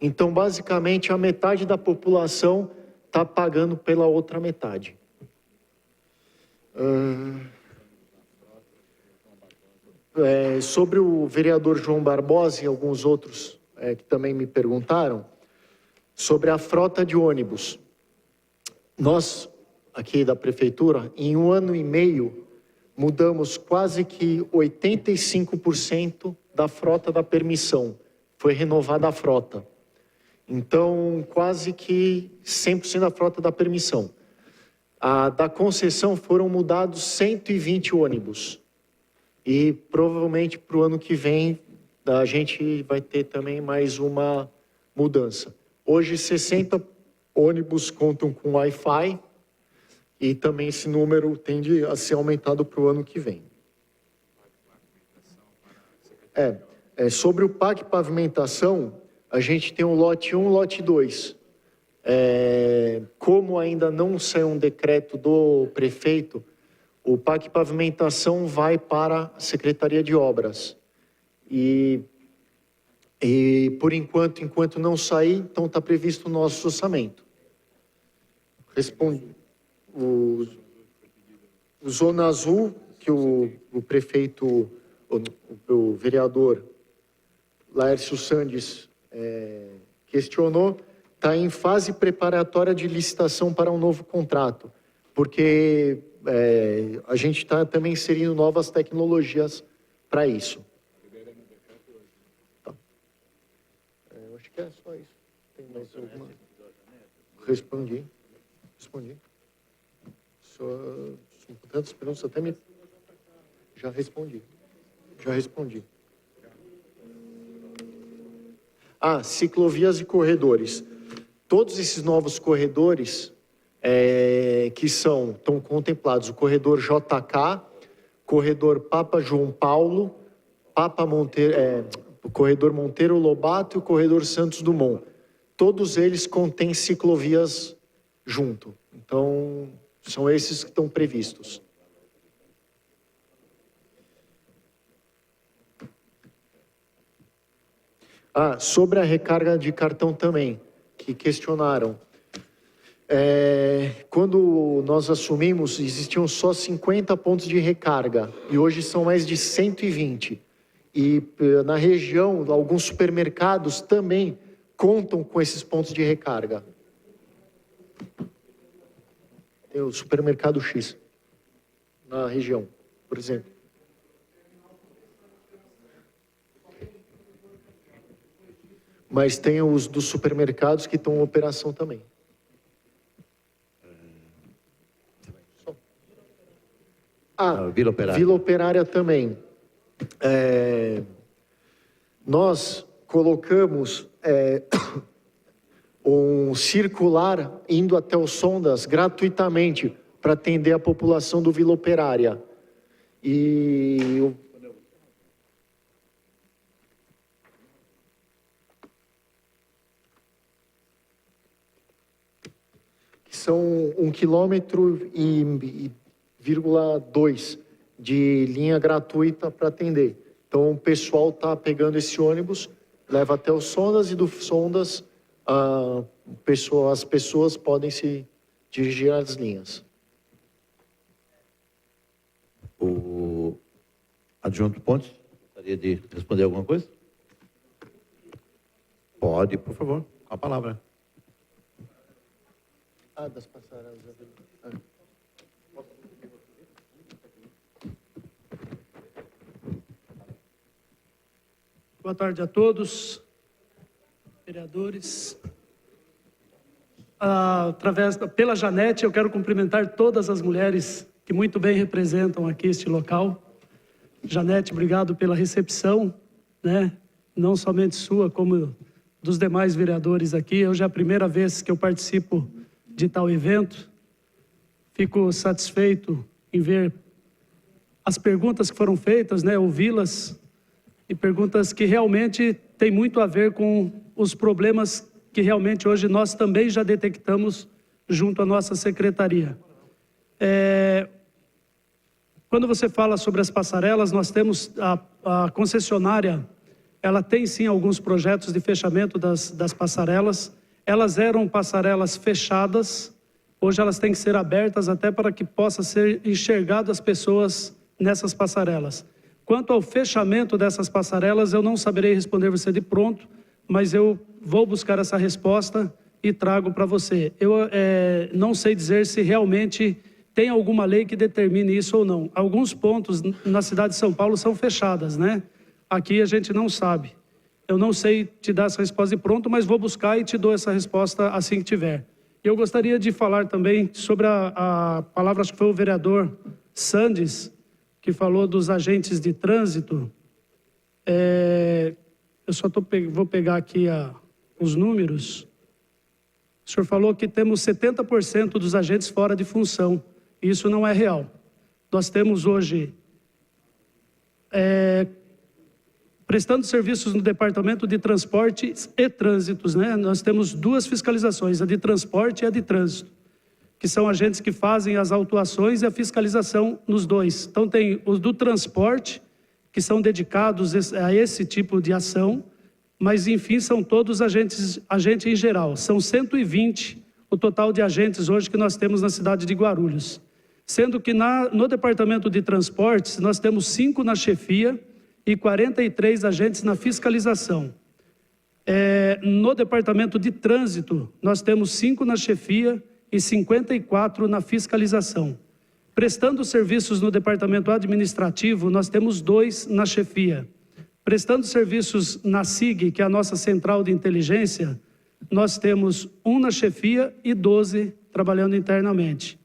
Então, basicamente, a metade da população está pagando pela outra metade. Sobre o vereador João Barbosa e alguns outros que também me perguntaram, sobre a frota de ônibus. Nós, aqui da Prefeitura, em 1 ano e meio, mudamos quase que 85% da frota da permissão. Foi renovada a frota. Então, quase que 100% da frota da permissão. Da concessão foram mudados 120 ônibus. E provavelmente para o ano que vem a gente vai ter também mais uma mudança. Hoje 60 ônibus contam com Wi-Fi e também esse número tende a ser aumentado para o ano que vem. Sobre o PAC Pavimentação, a gente tem o lote 1 e o lote 2. Como ainda não saiu um decreto do prefeito, o PAC Pavimentação vai para a Secretaria de Obras. E por enquanto não sair, então está previsto o nosso orçamento. Responde. O Zona Azul, que o prefeito, o vereador Laércio Sandes questionou, está em fase preparatória de licitação para um novo contrato, porque a gente está também inserindo novas tecnologias para isso. Tá. Eu acho que é só isso. Tem mais alguma? Respondi. São tantas perguntas, até me... Já respondi. Ciclovias e corredores. Todos esses novos corredores que estão contemplados, o corredor JK, corredor Papa João Paulo, o corredor Monteiro Lobato e o corredor Santos Dumont. Todos eles contêm ciclovias junto. Então, são esses que estão previstos. Sobre a recarga de cartão também, que questionaram. Quando nós assumimos, existiam só 50 pontos de recarga e hoje são mais de 120. E na região, alguns supermercados também contam com esses pontos de recarga. Tem o supermercado X na região, por exemplo. Mas tem os dos supermercados que estão em operação também. Vila Operária. Vila Operária também. Nós colocamos um circular indo até os sondas gratuitamente para atender a população do Vila Operária. E são 1,2 km de linha gratuita para atender. Então, o pessoal está pegando esse ônibus, leva até os sondas e dos sondas as pessoas podem se dirigir às linhas. O adjunto Pontes, gostaria de responder alguma coisa? Pode, por favor, com a palavra. Das passarelas. Boa tarde a todos, vereadores. Pela Janete, eu quero cumprimentar todas as mulheres que muito bem representam aqui este local. Janete, obrigado pela recepção, né? Não somente sua, como dos demais vereadores aqui. Hoje é a primeira vez que eu participo de tal evento. Fico satisfeito em ver as perguntas que foram feitas, né? Ouvi-las, e perguntas que realmente têm muito a ver com os problemas que realmente hoje nós também já detectamos junto à nossa secretaria. Quando você fala sobre as passarelas, nós temos a concessionária, ela tem sim alguns projetos de fechamento das passarelas. Elas eram passarelas fechadas, hoje elas têm que ser abertas até para que possa ser enxergado as pessoas nessas passarelas. Quanto ao fechamento dessas passarelas, eu não saberei responder você de pronto, mas eu vou buscar essa resposta e trago para você. Eu não sei dizer se realmente tem alguma lei que determine isso ou não. Alguns pontos na cidade de São Paulo são fechadas, né? Aqui a gente não sabe. Eu não sei te dar essa resposta de pronto, mas vou buscar e te dou essa resposta assim que tiver. Eu gostaria de falar também sobre a palavra, acho que foi o vereador Sandes, que falou dos agentes de trânsito. Eu só vou pegar aqui os números. O senhor falou que temos 70% dos agentes fora de função. Isso não é real. Nós temos hoje, prestando serviços no Departamento de Transportes e Trânsitos, né? Nós temos duas fiscalizações, a de transporte e a de trânsito, que são agentes que fazem as autuações e a fiscalização nos dois. Então tem os do transporte, que são dedicados a esse tipo de ação, mas enfim são todos agentes em geral. São 120 o total de agentes hoje que nós temos na cidade de Guarulhos. Sendo que no Departamento de Transportes nós temos 5 na chefia e 43 agentes na fiscalização. No Departamento de Trânsito nós temos 5 na chefia e 54 na fiscalização. Prestando serviços no Departamento Administrativo, nós temos 2 na chefia. Prestando serviços na SIG, que é a nossa central de inteligência, nós temos 1 na chefia e 12 trabalhando internamente.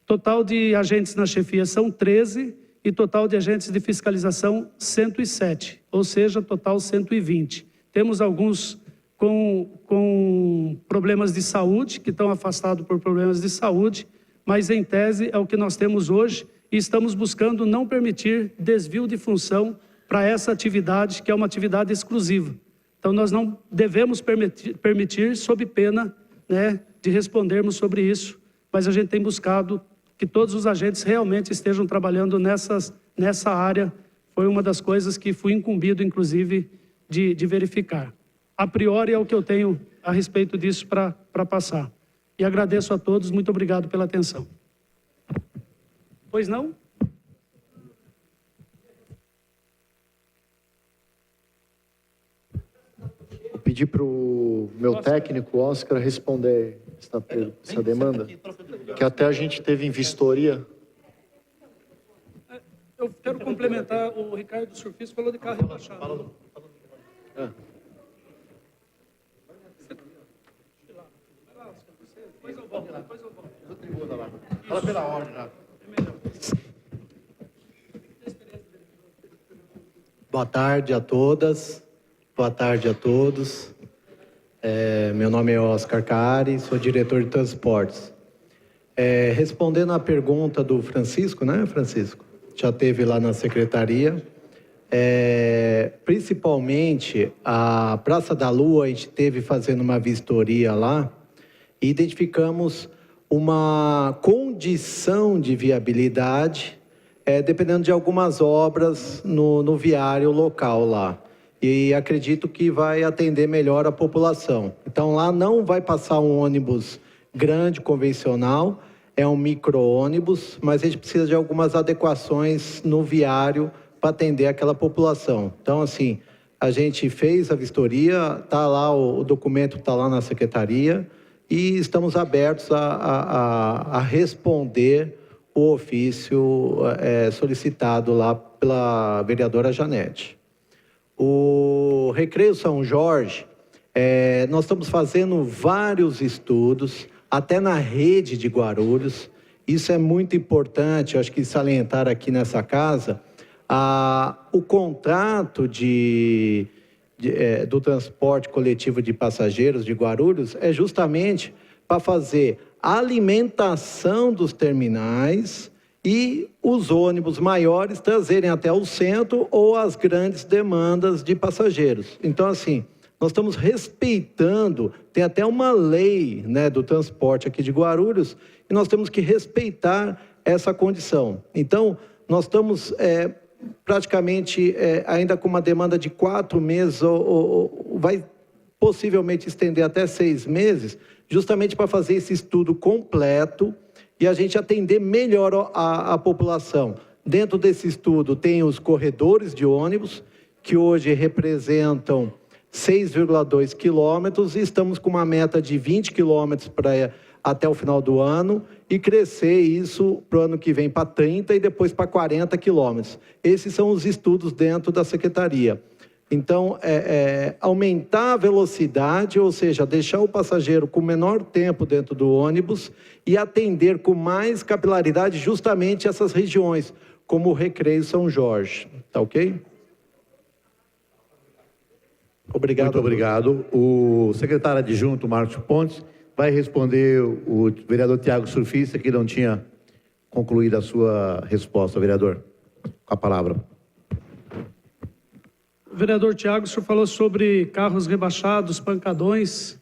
Total de agentes na chefia são 13 e total de agentes de fiscalização 107, ou seja, total 120. Temos alguns com problemas de saúde, que estão afastados por problemas de saúde, mas em tese é o que nós temos hoje e estamos buscando não permitir desvio de função para essa atividade, que é uma atividade exclusiva. Então nós não devemos permitir sob pena, né, de respondermos sobre isso, mas a gente tem buscado que todos os agentes realmente estejam trabalhando nessa área. Foi uma das coisas que fui incumbido, inclusive, de verificar. A priori é o que eu tenho a respeito disso para passar. E agradeço a todos, muito obrigado pela atenção. Pois não? Vou pedir para o meu técnico, Oscar, responder essa demanda, que até a gente teve em vistoria. Eu quero complementar, o Ricardo Surfis falou de carro rebaixado. Depois eu volto. Fala pela ordem, né? Boa tarde a todas, boa tarde a todos. Meu nome é Oscar Cari, sou diretor de transportes. Respondendo à pergunta do Francisco, né, Francisco? Já esteve lá na secretaria. Principalmente a Praça da Lua, a gente esteve fazendo uma vistoria lá e identificamos uma condição de viabilidade, dependendo de algumas obras no viário local lá. E acredito que vai atender melhor a população. Então, lá não vai passar um ônibus grande, convencional, é um micro-ônibus, mas a gente precisa de algumas adequações no viário para atender aquela população. Então, assim, a gente fez a vistoria, tá lá, o documento está lá na secretaria, e estamos abertos a responder o ofício solicitado lá pela vereadora Janete. O Recreio São Jorge, nós estamos fazendo vários estudos, até na rede de Guarulhos. Isso é muito importante, eu acho que salientar aqui nessa casa, o contrato do transporte coletivo de passageiros de Guarulhos é justamente para fazer a alimentação dos terminais e os ônibus maiores trazerem até o centro ou as grandes demandas de passageiros. Então, assim, nós estamos respeitando, tem até uma lei, né, do transporte aqui de Guarulhos, e nós temos que respeitar essa condição. Então, nós estamos praticamente ainda com uma demanda de 4 meses, ou vai possivelmente estender até 6 meses, justamente para fazer esse estudo completo e a gente atender melhor a população. Dentro desse estudo tem os corredores de ônibus, que hoje representam 6,2 quilômetros, e estamos com uma meta de 20 quilômetros até o final do ano, e crescer isso para o ano que vem para 30 e depois para 40 quilômetros. Esses são os estudos dentro da secretaria. Então, aumentar a velocidade, ou seja, deixar o passageiro com menor tempo dentro do ônibus e atender com mais capilaridade justamente essas regiões, como o Recreio São Jorge. Tá ok? Obrigado. Muito obrigado. O secretário adjunto, Marcos Pontes, vai responder o vereador Tiago Surfista, que não tinha concluído a sua resposta, vereador. Com a palavra. Vereador Tiago, o senhor falou sobre carros rebaixados, pancadões.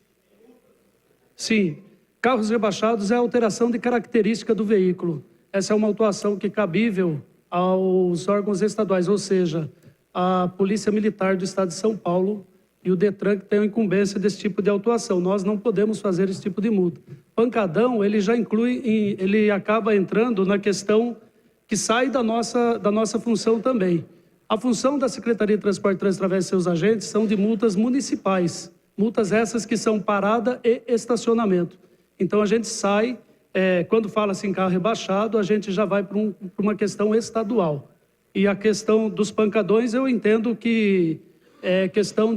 Sim, carros rebaixados é a alteração de característica do veículo. Essa é uma autuação que é cabível aos órgãos estaduais, ou seja, a Polícia Militar do Estado de São Paulo e o DETRAN, que tem a incumbência desse tipo de autuação. Nós não podemos fazer esse tipo de multa. Pancadão, ele já inclui, ele acaba entrando na questão que sai da nossa função também. A função da Secretaria de Transporte e Trânsito, através de seus agentes, são de multas municipais. Multas essas que são parada e estacionamento. Então, a gente sai, quando fala-se em carro rebaixado, a gente já vai para uma questão estadual. E a questão dos pancadões, eu entendo que é questão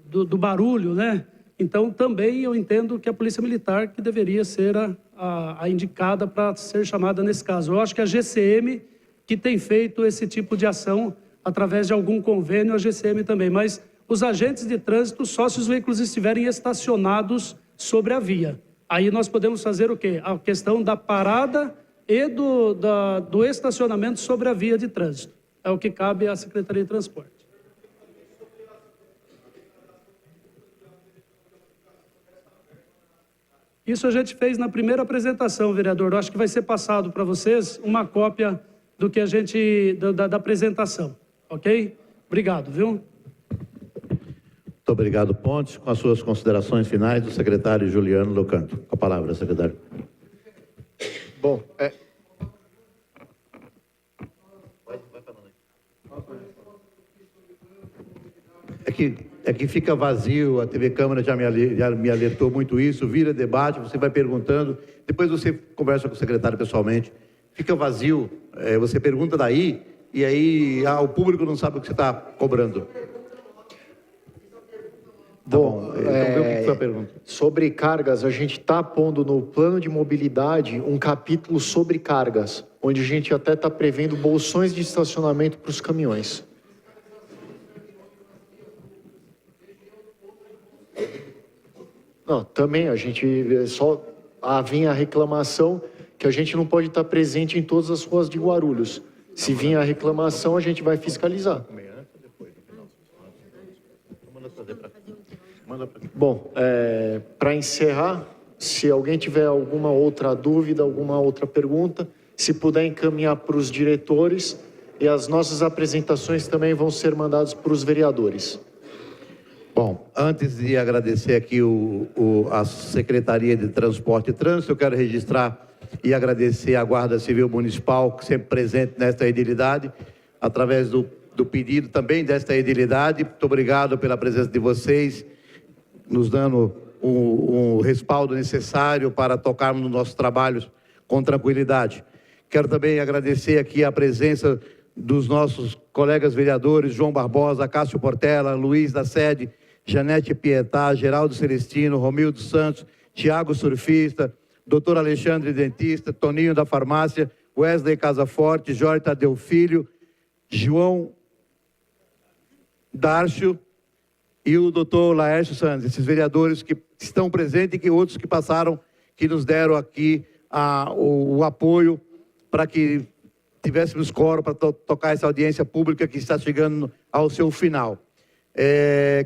do barulho, né? Então, também eu entendo que a Polícia Militar que deveria ser a indicada para ser chamada nesse caso. Eu acho que a GCM que tem feito esse tipo de ação através de algum convênio, a GCM também. Mas os agentes de trânsito, só se os veículos estiverem estacionados sobre a via. Aí nós podemos fazer o quê? A questão da parada e do estacionamento sobre a via de trânsito. É o que cabe à Secretaria de Transporte. Isso a gente fez na primeira apresentação, vereador. Eu acho que vai ser passado para vocês uma cópia do que a gente da apresentação, ok? Obrigado, viu? Muito obrigado, Pontes. Com as suas considerações finais, o secretário Juliano Locanto. Com a palavra, secretário. Bom, É que fica vazio, a TV Câmara já me alertou muito isso, vira debate, você vai perguntando, depois você conversa com o secretário pessoalmente, fica vazio, você pergunta daí, e aí o público não sabe o que você está cobrando. Bom, então, vê o que foi a pergunta. Sobre cargas, a gente está pondo no plano de mobilidade um capítulo sobre cargas, onde a gente até está prevendo bolsões de estacionamento para os caminhões. Não, também a gente só vinha a reclamação que a gente não pode estar presente em todas as ruas de Guarulhos. Se vinha a reclamação, a gente vai fiscalizar. Bom, para encerrar, se alguém tiver alguma outra dúvida, alguma outra pergunta, se puder encaminhar para os diretores, e as nossas apresentações também vão ser mandadas para os vereadores. Bom, antes de agradecer aqui a Secretaria de Transporte e Trânsito, eu quero registrar e agradecer à Guarda Civil Municipal, que sempre presente nesta edilidade, através do pedido também desta edilidade. Muito obrigado pela presença de vocês, nos dando o respaldo necessário para tocarmos nos nossos trabalhos com tranquilidade. Quero também agradecer aqui a presença dos nossos colegas vereadores, João Barbosa, Cássio Portela, Luiz da Sede, Janete Pietá, Geraldo Celestino, Romildo Santos, Tiago Surfista, Dr. Alexandre Dentista, Toninho da Farmácia, Wesley Casaforte, Jorge Tadeu Filho, João Dárcio e o Dr. Laércio Santos, esses vereadores que estão presentes e que outros que passaram, que nos deram aqui o apoio para que tivéssemos quórum para tocar essa audiência pública que está chegando ao seu final.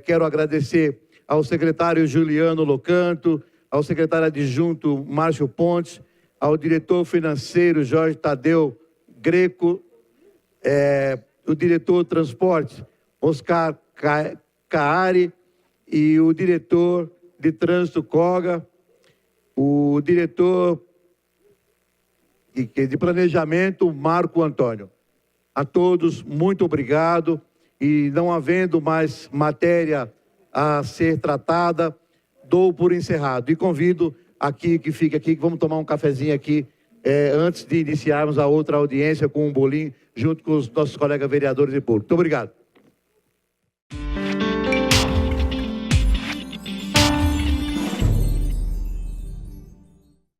Quero agradecer ao secretário Juliano Locanto, ao secretário adjunto Márcio Pontes, ao diretor financeiro Jorge Tadeu Greco, o diretor de transporte Oscar Caari e o diretor de trânsito Koga, o diretor de planejamento Marco Antônio. A todos, muito obrigado. E não havendo mais matéria a ser tratada, dou por encerrado. E convido aqui, que fique aqui, que vamos tomar um cafezinho aqui, antes de iniciarmos a outra audiência com um bolinho, junto com os nossos colegas vereadores e público. Muito obrigado.